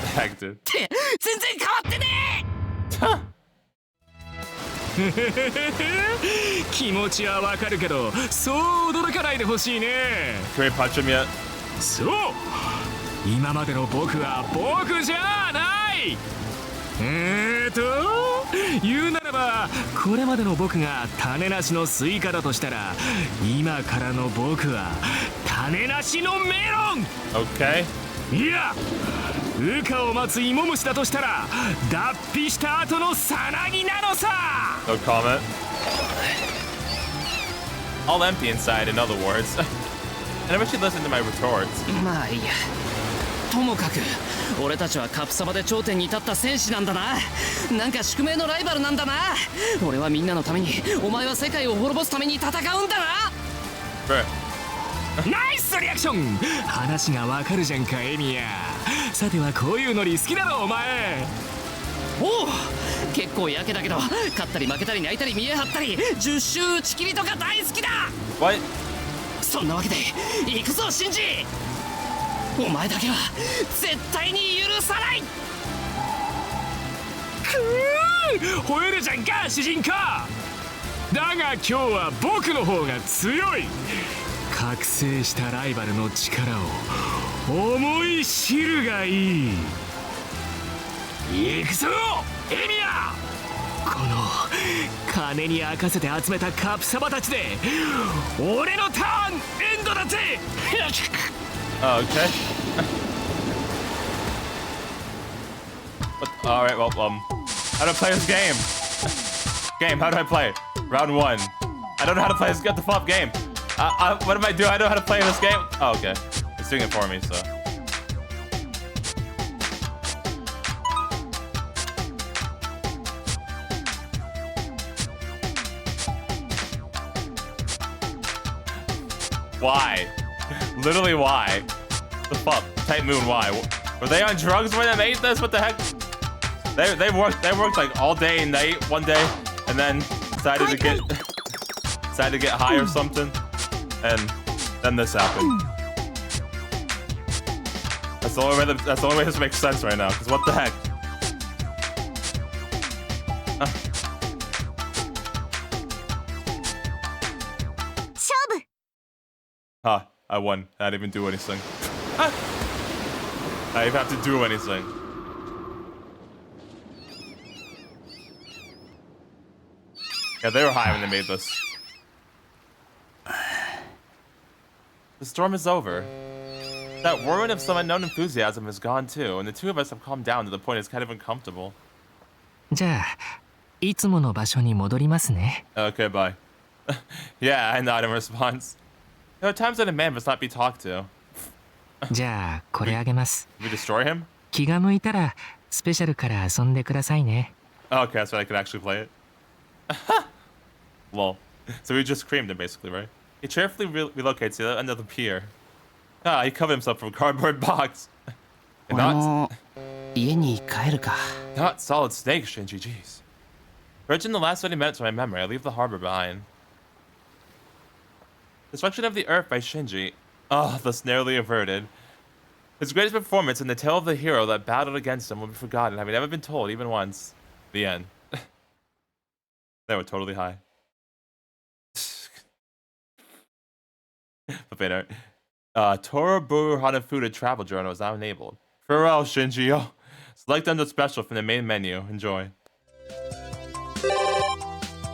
The heck, dude. 全然変わってねえ。気持ちはわかるけど、そう驚かないでほしいね。 Can we punch him yet? そう、今までの僕は僕じゃない。言うならば、これまでの僕が種なしのスイカだとしたら、今からの僕は種なしのメロン。 Okay. いや、羽化を待つ芋虫だとしたら、脱皮した後のさなぎなのさ。 No comment. All empty inside, in other words. And I wish you'd listen to my retorts. まあいいや。ともかく俺たちはカプサバで頂点に立った戦士なんだな。なんか宿命のライバルなんだな。俺はみんなのために、お前は世界を滅ぼすために戦うんだな。ナイスリアクション。話がわかるじゃんか、エミヤ。さてはこういうノリ好きだろお前。おお、結構やけだけど、勝ったり負けたり泣いたり見え張ったり10周打ち切りとか大好きだ。 What? そんなわけで行くぞシンジ。お前だけは絶対に許さない。吠えるじゃんか主人公。だが今日は僕の方が強い。覚醒したライバルの力を思い知るがいい。行くぞエミヤ。この金に明かせて集めたカプサバたちで俺のターンエンドだぜ。Oh, okay. All right. Well, how do I play this game? Game. How do I play? Round 1. I don't know how to play this. Get the flop game. What am I doing? I don't know how to play this game. Oh, okay. It's doing it for me. So. Why? Literally, why? The fuck? Type Moon, why? Were they on drugs when they made this? What the heck? They worked like all day and night one day, and then decided to get high or something, and then this happened. That's the only way this makes sense right now. Cause what the heck? Huh, I won. I didn't even do anything. I didn't have to do anything. Yeah, they were high when they made this. The storm is over. That whirlwind of some unknown enthusiasm is gone too, and the two of us have calmed down to the point it's kind of uncomfortable. じゃあ、いつもの場所に戻りますね。 Okay, bye. Yeah, I nod in response. There are times that a man must not be talked to. じゃあ、これあげます。We destroy him? 気が向いたら、スペシャルから遊んでくださいね。 Okay, that's right, I can actually play it. Lol. So we just creamed him, basically, right? He cheerfully relocates to the end of the pier. Ah, he covered himself from a cardboard box. And 俺も家に帰るか。 not solid snake, Shinji, jeez. Bridging the last 20 minutes of my memory, I leave the harbor behind. Destruction of the Earth by Shinji. Oh, thus narrowly averted. His greatest performance in the tale of the hero that battled against him will be forgotten, having never been told even once. The end. They were totally high. But Torabu Hanafuda Travel Journal is now enabled. Farewell, Shinji. Oh, select under special from the main menu. Enjoy.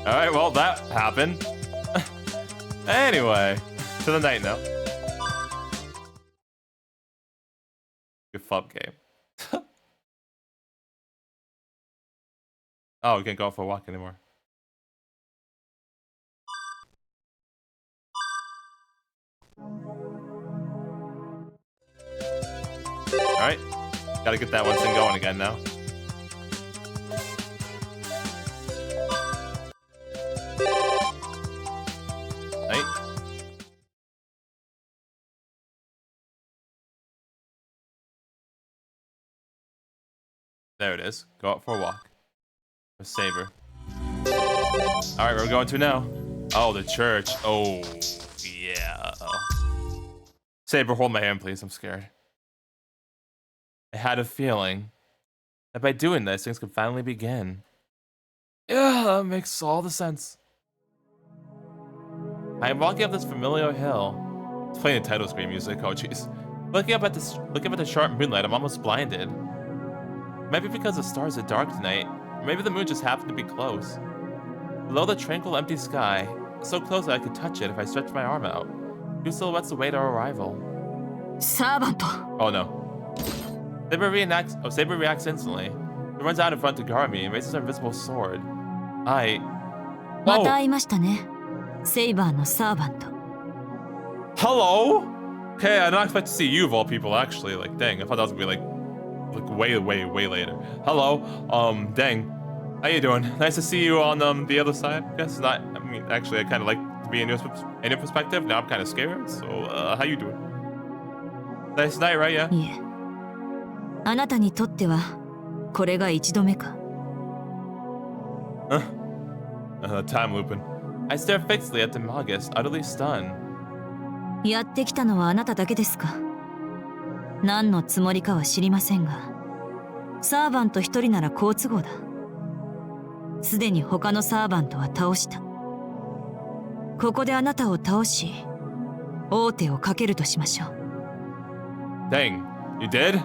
Alright, well, that happened. Anyway, to the night now. Good FUP game. Oh, we can't go out for a walk anymore. Alright, gotta get that one thing going again now. There it is. Go out for a walk. A saber. Alright, where are we going to now? Oh, the church. Oh, yeah. Saber, hold my hand, please. I'm scared. I had a feeling that by doing this, things could finally begin. Yeah, that makes all the sense. I am walking up this familiar hill. It's playing the title screen music. Oh, jeez. Looking up at the sharp moonlight, I'm almost blinded. Maybe because the stars are dark tonight, or maybe the moon just happened to be close. Below the tranquil, empty sky, so close that I could touch it if I stretched my arm out. Two silhouettes await our arrival. Servant. Oh no. Saber reacts instantly. He runs out in front to guard me and raises her invisible sword. Whoa! また会いましたね。セイバーのサーバント。 Hello? Okay, I don't expect to see you of all people, actually. Like, dang, I thought that was gonna be like way later. Hello, dang. How you doing? Nice to see you on the other side. I guess not. I mean, actually, I kind of like to be in your perspective. Now I'm kind of scared. So, how you doing? Nice night, right? Yeah. いえ。あなたにとってはこれが一度目か。Time looping. I stare fixedly at the Magus, utterly stunned. やってきたのはあなただけですか。何のつもりかは知りませんが、サーバント一人なら好都合だ。すでに他のサーバントは倒した。ここであなたを倒し、王手をかけるとしましょう。Dang, you did?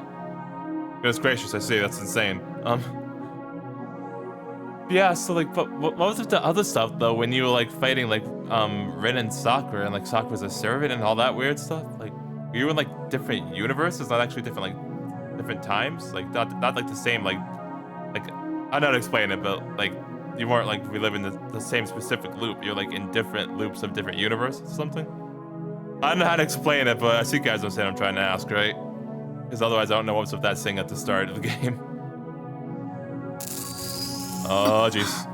Goodness gracious, I see, that's insane. Yeah, so like, but what was with the other stuff though? When you were like fighting like Rin and Sakura, and like Sakura's a servant and all that weird stuff. Like, were you in like different universes, not actually different times? Like not like the same like I don't know how to explain it, but like you weren't like reliving the same specific loop. You're like in different loops of different universes or something. I don't know how to explain it, but I see you guys understand what I'm trying to ask, right? Because otherwise I don't know what's with that thing at the start of the game. Oh, jeez.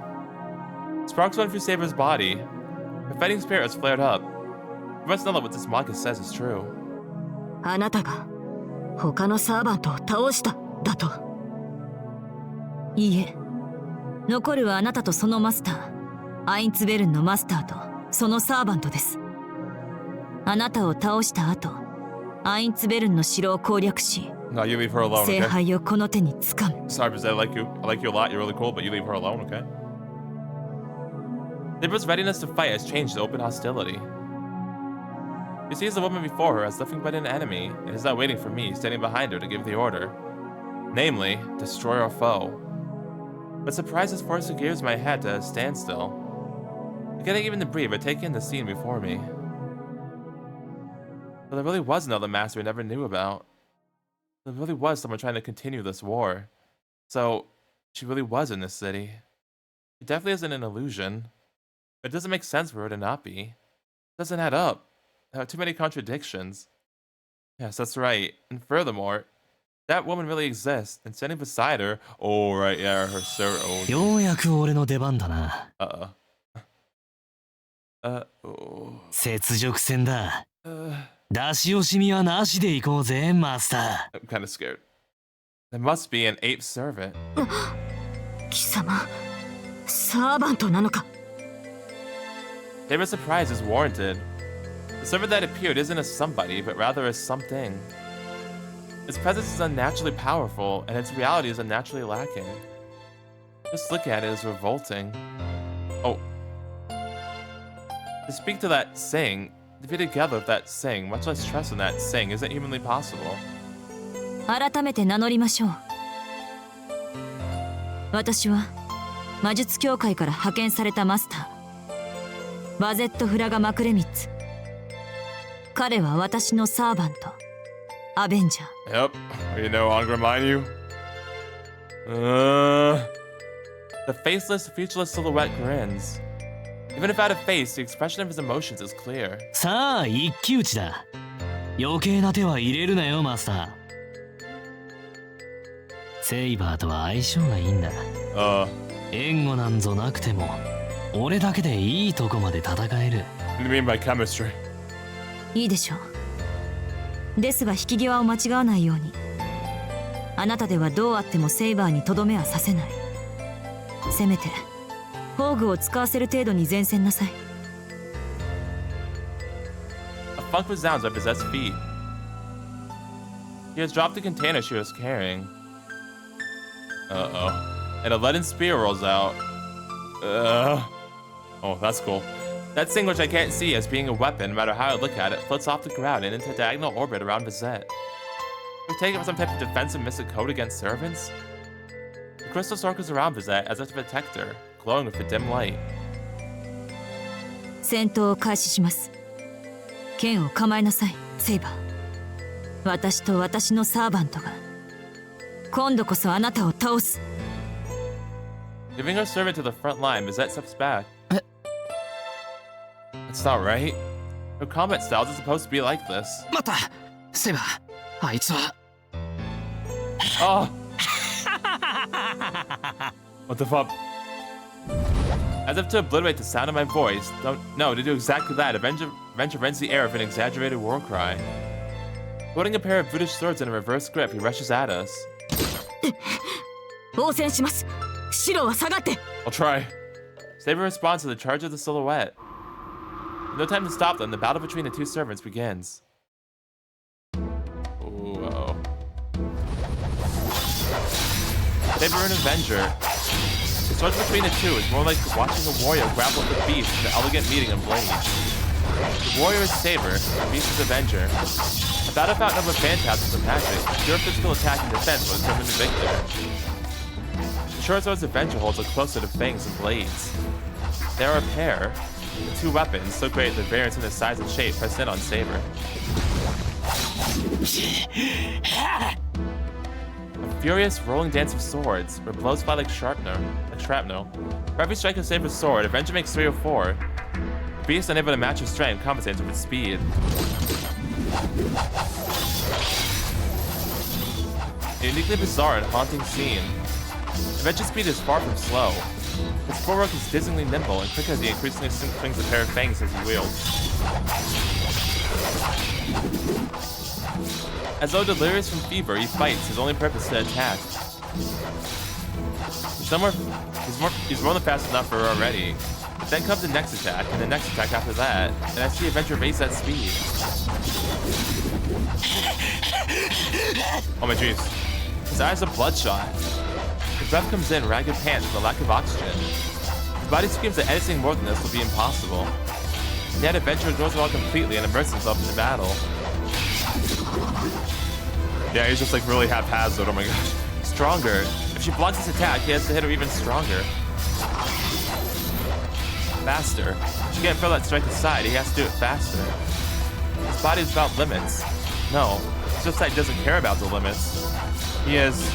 Sparks went through Saber's body. Her fighting spirit has flared up. We must know that what this manga says is true. あなたが他のサーバントを倒しただと。いいえ、残るはあなたとそのマスター、アインツベルンのマスターとそのサーバントです。あなたを倒した後、アインツベルンの城を攻略し、 No, you leave her alone, 聖 okay? 杯をこの手に掴む。 Sorry, because I like you a lot. You're really cool, but you leave her alone, okay? Saber's readiness to fight has changed to open hostility. She sees the woman before her as nothing but an enemy, and is now waiting for me, standing behind her to give the order. Namely, destroy our foe. But surprise has forced the gears in my head to a standstill. I can't even breathe or take in the scene before me. But there really was another master we never knew about. There really was someone trying to continue this war. So, she really was in this city. It definitely isn't an illusion. It doesn't make sense for her to not be. It doesn't add up. There are too many contradictions. Yes, that's right. And furthermore, that woman really exists. And standing beside her, oh right, yeah, her sir. Oh, ようやく俺の出番だな。雪辱戦だ。出し惜しみはなしで行こうぜ、マスター。 I'm kind of scared. There must be an ape servant. 貴様、サーバントなのか。 Saber's surprise is warranted. The servant that appeared isn't a somebody, but rather a something. Its presence is unnaturally powerful, and its reality is unnaturally lacking. Just look at it is revolting. Oh. To speak to that Sing, to be together with that Sing, much less trust in that Sing, isn't humanly possible. 改めて名乗りましょう。私は魔術協会から派遣されたマスター、バゼット・フラガ・マクレミッツ。彼は私のサーバント、アベンジャー。 Yep, you know, I'm gonna remind you. The faceless, featureless silhouette grins. Even if out of face, the expression of his emotions is clear. さあ、一騎打ちだ。余計な手は入れるなよ、マスター。セイバーとは相性がいいんだ。援護なんぞなくても、俺だけでいいとこまで戦える。 What do you mean by chemistry? いいでしょう。ですが引き際を間違わないように。あなたではどうあってもセイバーにとどめはさせない。せめて宝具を使わせる程度に前線なさい。 A funk resounds at Bizette's feet. She has dropped the container she was carrying. Uh-oh. And a leaden spear rolls out. Oh, that's cool. That thing which I can't see as being a weapon, no matter how I look at it, floats off the ground and into a diagonal orbit around Bizette. We've taken it for some type of defensive mystic code against servants? The crystal circles around Bizette as if to protect her, glowing with a dim light. 戦闘を開始します。剣を構えなさい、セイバー。私と私のサーバントが今度こそあなたを倒す。 Giving her servant to the front line, Bizette steps back. That's not right. Her combat styles are supposed to be like this. 待ったセイバー、あいつは。Oh! What the fuck? As if to obliterate the sound of my voice, to do exactly that, Avenger rends the air with an exaggerated war cry. Holding a pair of brutish swords in a reverse grip, he rushes at us. 応戦します。白は下がって。 I'll try. Saber responds to the charge of the silhouette. No time to stop them, the battle between the two servants begins. Whoa. Saber and Avenger. The sword between the two is more like watching a warrior grapple with a beast in an elegant meeting of blades. The warrior is Saber, the beast is Avenger. A battle without number of phantasms and magic, pure physical attack and defense will determine the victor. The short sword's Avenger holds are closer to fangs and blades. They are a pair. The two weapons, so great their variance in their size and shape, press in on Saber. A furious rolling dance of swords, where blows fly like shrapnel. For every strike of Saber's sword, Avenger makes 3 or 4. The beast, unable to match his strength, compensates with its speed. A uniquely bizarre and haunting scene. Avenger's speed is far from slow. His footwork is dizzyingly nimble and quick as he increasingly swings a pair of fangs as he wields. As though delirious from fever, he fights, his only purpose to attack. He's more than fast enough for her already. But then comes the next attack, and the next attack after that, and I see Avenger raise that speed. Oh my jeez. His eyes are bloodshot. His breath comes in ragged pants from the lack of oxygen. His body screams that anything more than this will be impossible. Yet Avenger ignores it all completely and immerses himself in the battle. Yeah, he's just like really haphazard, oh my gosh. Stronger. If she blocks his attack, he has to hit her even stronger. Faster. She can't throw that strike aside, he has to do it faster. His body is without limits. No, it's just that he doesn't care about the limits. He is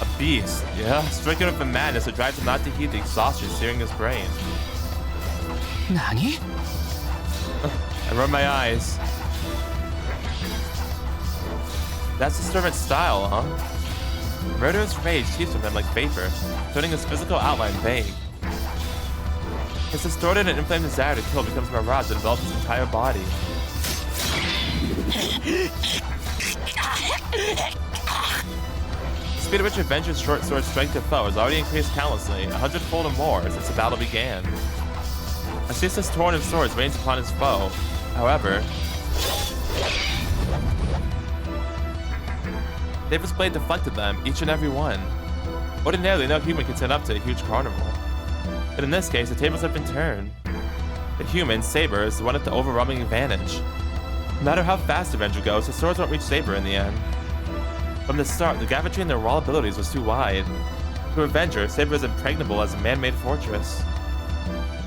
a beast, yeah? Stricken with a madness that drives him not to heed the exhaustion searing his brain. Nani? I rub my eyes. That's the servant's style, huh? Murderous rage seeps from him like vapor, turning his physical outline vague. His distorted and inflamed desire to kill becomes a mirage that envelops his entire body. The speed at which Avenger's short sword strike to foe has already increased countlessly, 100-fold or more, since the battle began. A ceaseless torrent of swords rains upon his foe. However, David's blade deflected them, each and every one. Ordinarily, no human can stand up to a huge carnival. But in this case, the tables have been turned. The human, Saber, is the one with the overwhelming advantage. No matter how fast Avenger goes, the swords won't reach Saber in the end. From the start, the gap between their raw abilities was too wide. To Avenger, Saber is impregnable as a man-made fortress.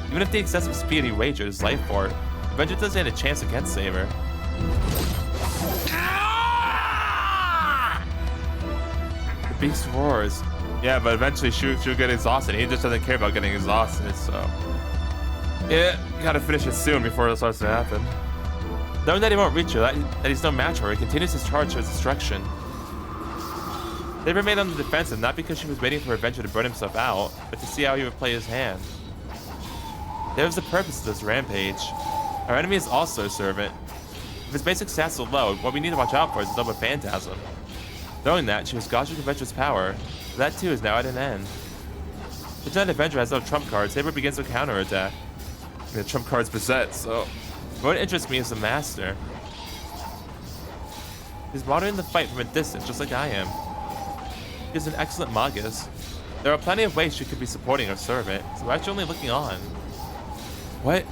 Even if the excessive speed he wagered his life for, Avenger doesn't stand a chance against Saber. The beast roars. Yeah, but eventually she'll get exhausted. He just doesn't care about getting exhausted, so... Yeah, gotta finish it soon before it starts to happen. Knowing that he won't reach her, that he's no match for her, he continues his charge towards destruction. They remained on the defensive not because she was waiting for Avenger to burn himself out, but to see how he would play his hand. There was the purpose of this rampage. Our enemy is also a servant. If his basic stats are low, what we need to watch out for is his double phantasm. Knowing that, she was gauging Adventure's power. That too is now at an end. The giant Avenger has no trump card. Saber begins to counterattack. The trump card's beset, so what interests me is the master. He's monitoring the fight from a distance, just like I am. He's an excellent magus. There are plenty of ways she could be supporting her servant, so why is she only looking on? What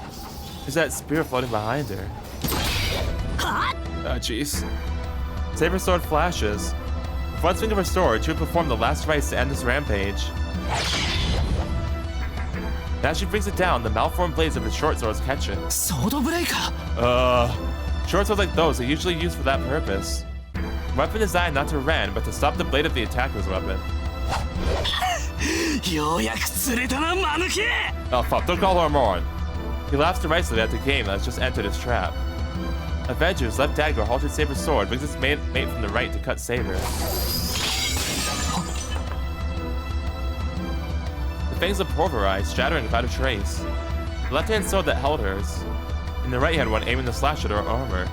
is that spear floating behind her? Oh, jeez. Saber's sword flashes. With one swing of her sword, she would perform the last rites to end this rampage. Now she brings it down, the malformed blades of his short swords catch it. Sword breaker? Short swords like those are usually used for that purpose. Weapon designed not to rend, but to stop the blade of the attacker's weapon. Oh fuck, don't call her a moron. He laughs derisively at the game that has just entered his trap. Avenger's left dagger halted Saber's sword, brings its mate from the right to cut Saber. The fangs are pulverized, shattering without a trace. The left-hand sword that held hers, and the right-hand one aiming to slash at her armor.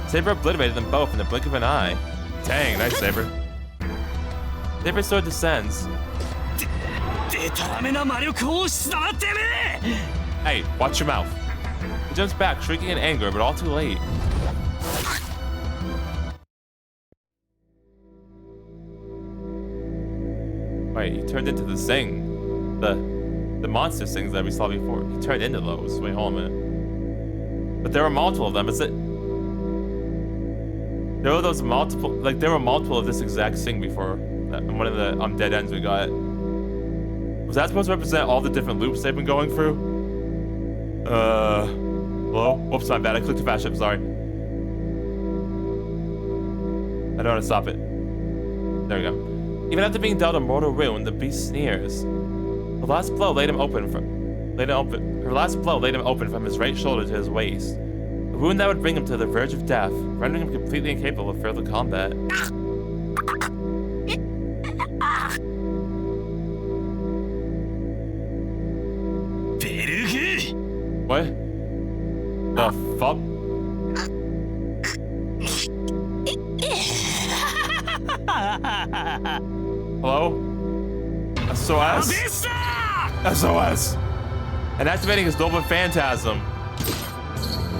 Saber obliterated them both in the blink of an eye. Dang, nice Saber. Saber's sword descends. Hey, watch your mouth. He jumps back, shrieking in anger, but all too late. Wait, he turned into the thing. The monster things that we saw before. He turned into those. Wait, hold on a minute. But there were multiple of them. Is it? There were those multiple, like there were multiple of this exact thing before. In one of the dead ends we got. Was that supposed to represent all the different loops they've been going through? Hello? Whoops, my bad. I clicked too fast. I'm sorry. I don't want to stop it. There we go. Even after being dealt a mortal wound, the beast sneers. Her last blow laid him open from his right shoulder to his waist. A wound that would bring him to the verge of death, rendering him completely incapable of further combat. What? The fuck? Hello? SOS? SOS! And activating his Nova Phantasm.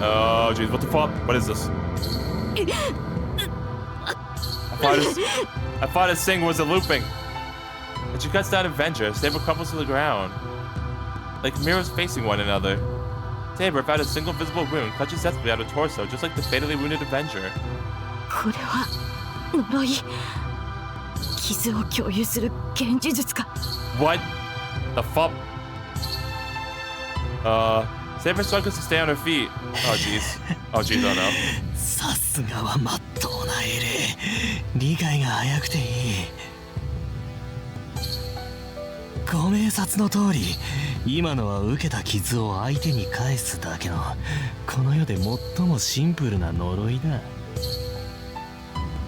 Oh jeez, what the fuck? What is this? I thought his thing was a looping. And she cuts down Avenger, Saber crumples to the ground. Like mirrors facing one another. Saber, without a single visible wound, clutches desperately at her torso, just like the fatally wounded Avenger. What the fuck? Saber struggles to stay on her feet. Oh jeez. Oh jeez, oh no. さすがはまっとうな英霊。理解が早くていい。ご明察の通り、今のは受けた傷を相手に返すだけのこの世で最もシンプルな呪いだ。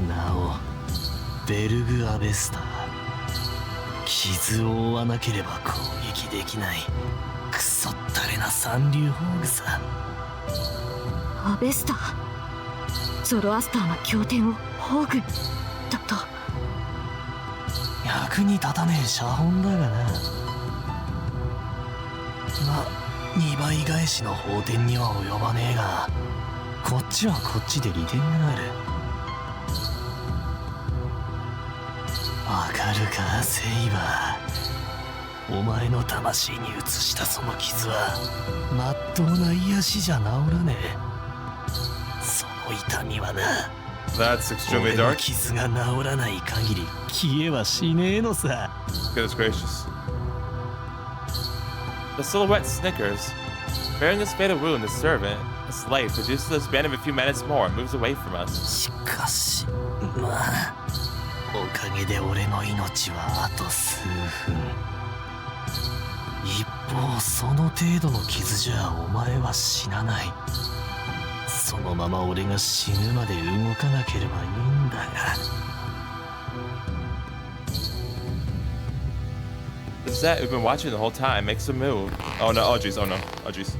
なお、ベルグ・アベスター。傷を負わなければ攻撃できない。クソったれな三流宝具さ。アベスター、ゾロアスターの経典を宝具だと。役に立たねえ写本だがな。ま、2倍返しの法典には及ばねえが、こっちはこっちで利点がある。わかるか、セイバー。お前の魂に移したその傷はまっとうな癒しじゃ治らねえ。その痛みはな。That's extremely 俺の dark. 傷が治らない限り消えはしねえのさ。Goodness gracious. The silhouette snickers. Bearing his fatal wound, the servant, a slave, reduces the span of a few minutes more and moves away from us. しかし、まあ、おかげで俺の命はあと数分。一方、その程度の傷じゃお前は死なない。そのまま俺が死ぬまで動かなければいいんだが。The Zet, who've been watching the whole time, makes a move. Oh no, oh jeez, oh no, oh jeez.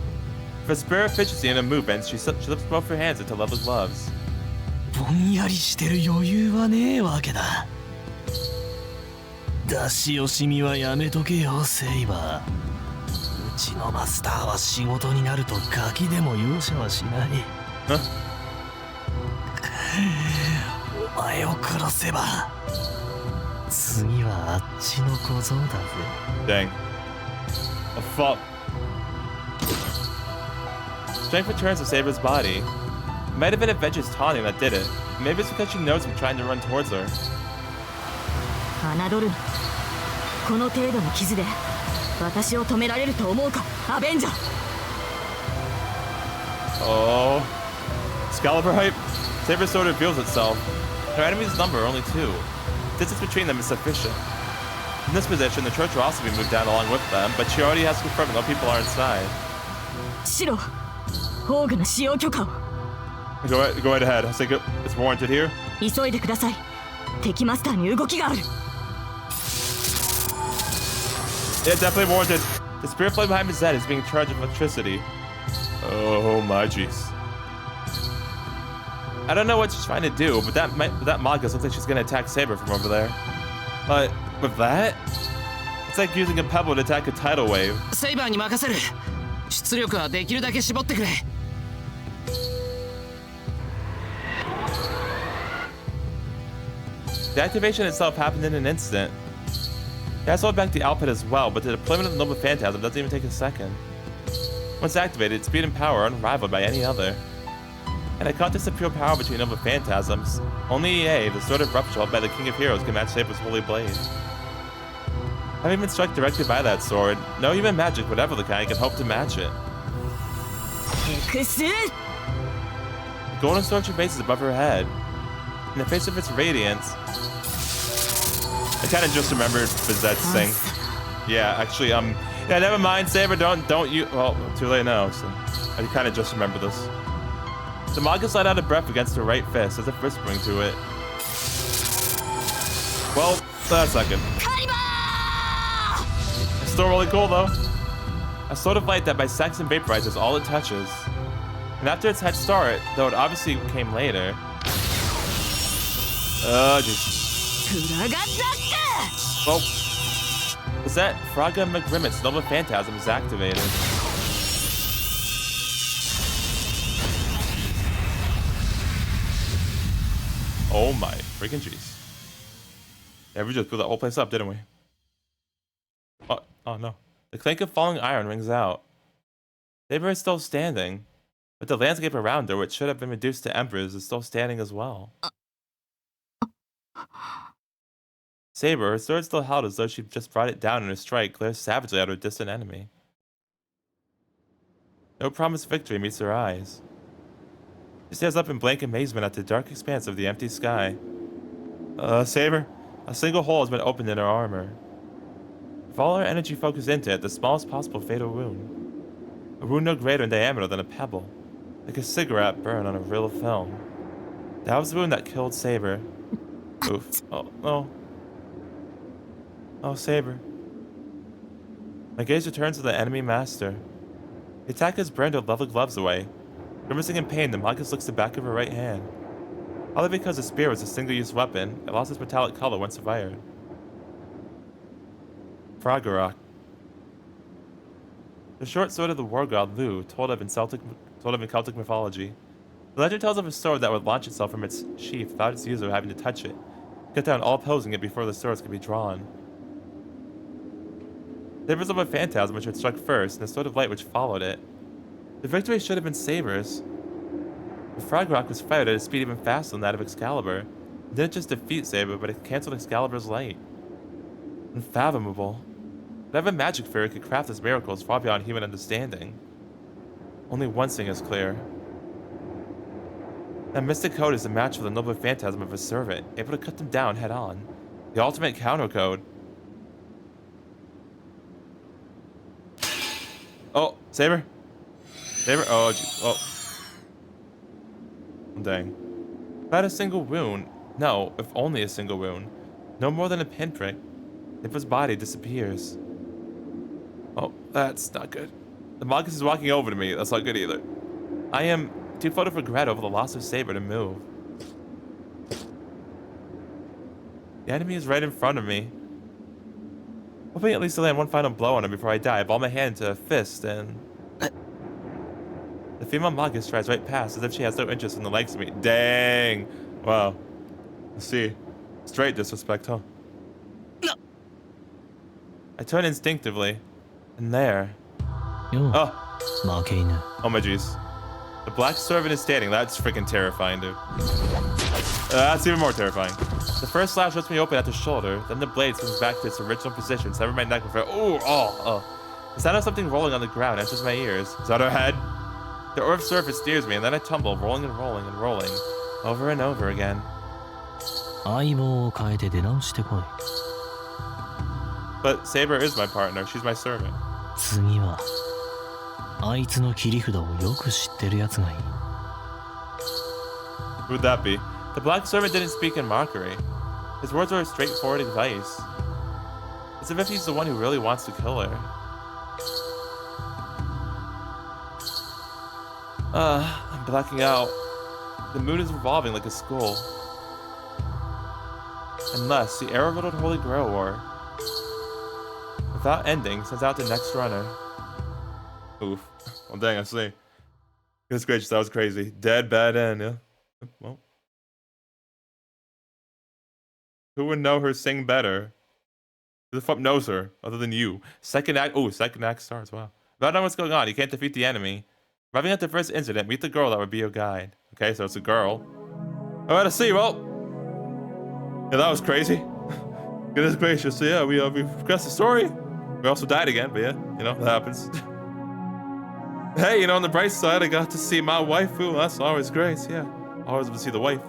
For spirit efficiency in her movements, she slips both her hands into leather gloves. ぼんやりしてる余裕はねえわけだ。出し惜しみはやめとけよセイバー。うちのマスターは仕事になるとガキでも容赦はしない。お前を殺せば次はあっちの小僧だぜ。 Dang. A fuck. Strength returns to Saber's body. It might have been Adventure's taunting that did it. Maybe it's because she knows we're trying to run towards her. 侮るな。この程度の傷で私を止められると思うか、アベンジャー。 Oh. Excalibur hype. Saber's sword reveals itself. Her enemy's number are only 2. Distance between them is sufficient. In this position, the church will also be moved down along with them, but she already has confirmed no people are inside. シロ、宝具の使用許可を。 Go right ahead. I think it's warranted here. 急いでください。敵マスターに動きがある。 Yeah, definitely warranted. The spirit flame behind his head is being charged with electricity. Oh my jeez. I don't know what she's trying to do, but that Magus looks like she's gonna attack Saber from over there. But with that, it's like using a pebble to attack a tidal wave. セイバーに任せる。出力はできるだけ絞ってくれ。 The activation itself happened in an instant. It has to hold back the output as well, but the deployment of the Noble Phantasm doesn't even take a second. Once activated, its speed and power are unrivaled by any other. And I contest the pure power between Noble Phantasms. Only EA, the sword of rupture held by the King of Heroes, can match Saber's holy blade. Having been struck directly by that sword, no human magic, whatever the kind, can hope to match it. The golden sword she faces above her head. In the face of its radiance, I kind of just remembered Bizet's thing. Yeah, actually, yeah, never mind, Saber, don't you, well, too late now, so I kind of just remember this. The Magus let out a breath against her right fist, as if whispering to it. Well, that's not good. It's still really cool, though. A sort of light that bisects and vaporizes all it touches. And after its head start, though it obviously came later. Oh, jeez. Well, is that Fraga McGrimmit's Noble Phantasm is activated? Oh my freaking jeez. Yeah, we just blew that whole place up, didn't we? Oh no. The clank of falling iron rings out. Saber is still standing, but the landscape around her, which should have been reduced to embers, is still standing as well. Saber, her sword still held as though she just brought it down in a strike, glares savagely at her distant enemy. No promised victory meets her eyes. She stares up in blank amazement at the dark expanse of the empty sky. Saber, a single hole has been opened in her armor. With all her energy focused into it, the smallest possible fatal wound. A wound no greater in diameter than a pebble, like a cigarette burned on a reel of film. That was the wound that killed Saber. Oof. Oh, no. Oh, Saber. My gaze returns to the enemy master. The attacker's burned her lovely gloves away. Grimacing in pain, the Magus looks to the back of her right hand. Probably because the spear was a single-use weapon, it lost its metallic color once fired. Froggerok. The short sword of the war god Lu, told of in Celtic mythology. The legend tells of a sword that would launch itself from its sheath without its user having to touch it, cut down all opposing it before the swords could be drawn. Saber's of a phantasm which had struck first, and the sword of light which followed it. The victory should have been Saber's. The Froggerok was fired at a speed even faster than that of Excalibur. It didn't just defeat Saber, but it cancelled Excalibur's light. Unfathomable. Whatever magic fairy could craft this miracle is far beyond human understanding. Only one thing is clear. That mystic code is a match for the noble phantasm of a servant, able to cut them down head on. The ultimate counter code. Oh, Saber? Saber? Oh, geez. Oh. Dang. About a single wound. No, if only a single wound. No more than a pinprick. Saber's body disappears. Oh, that's not good. The Magus is walking over to me. That's not good either. I am too full of regret over the loss of Saber to move. The enemy is right in front of me. Hoping at least to land one final blow on him before I die. I ball my hand into a fist and... The female Magus strides right past as if she has no interest in the likes of me. Dang! Wow. Let's see. Straight disrespect, huh? I turn instinctively. And there... Oh! Oh my jeez. The black servant is standing. That's freaking terrifying, dude. That's even more terrifying. The first slash rips me open at the shoulder, then the blade swings back to its original position, severing my neck with it. Oh. The sound of something rolling on the ground enters my ears. Is that her head? The earth's surface steers me, and then I tumble, rolling and rolling and rolling, over and over again. But Saber is my partner. She's my servant. Who would that be? The black servant didn't speak in mockery. His words were straightforward advice. As if he's the one who really wants to kill her. I'm blacking out. The moon is revolving like a skull. Unless the arrow-riddled Holy Grail War, without ending, sends out the next runner. Oof. Well, dang, I see. Goodness gracious, that was crazy. Dead, bad end, yeah. Well. Who would know her sing better? Who the fuck knows her, other than you? Second act starts, wow. Without knowing what's going on, you can't defeat the enemy. Arriving at the first incident, meet the girl that would be your guide. Okay, so it's a girl. Alright, I see, well. Yeah, that was crazy. Goodness gracious, so yeah, we progressed the story. We also died again, but yeah, you know, that happens. Hey, you know, on the bright side, I got to see my waifu. That's always great, yeah. Always to see the wife.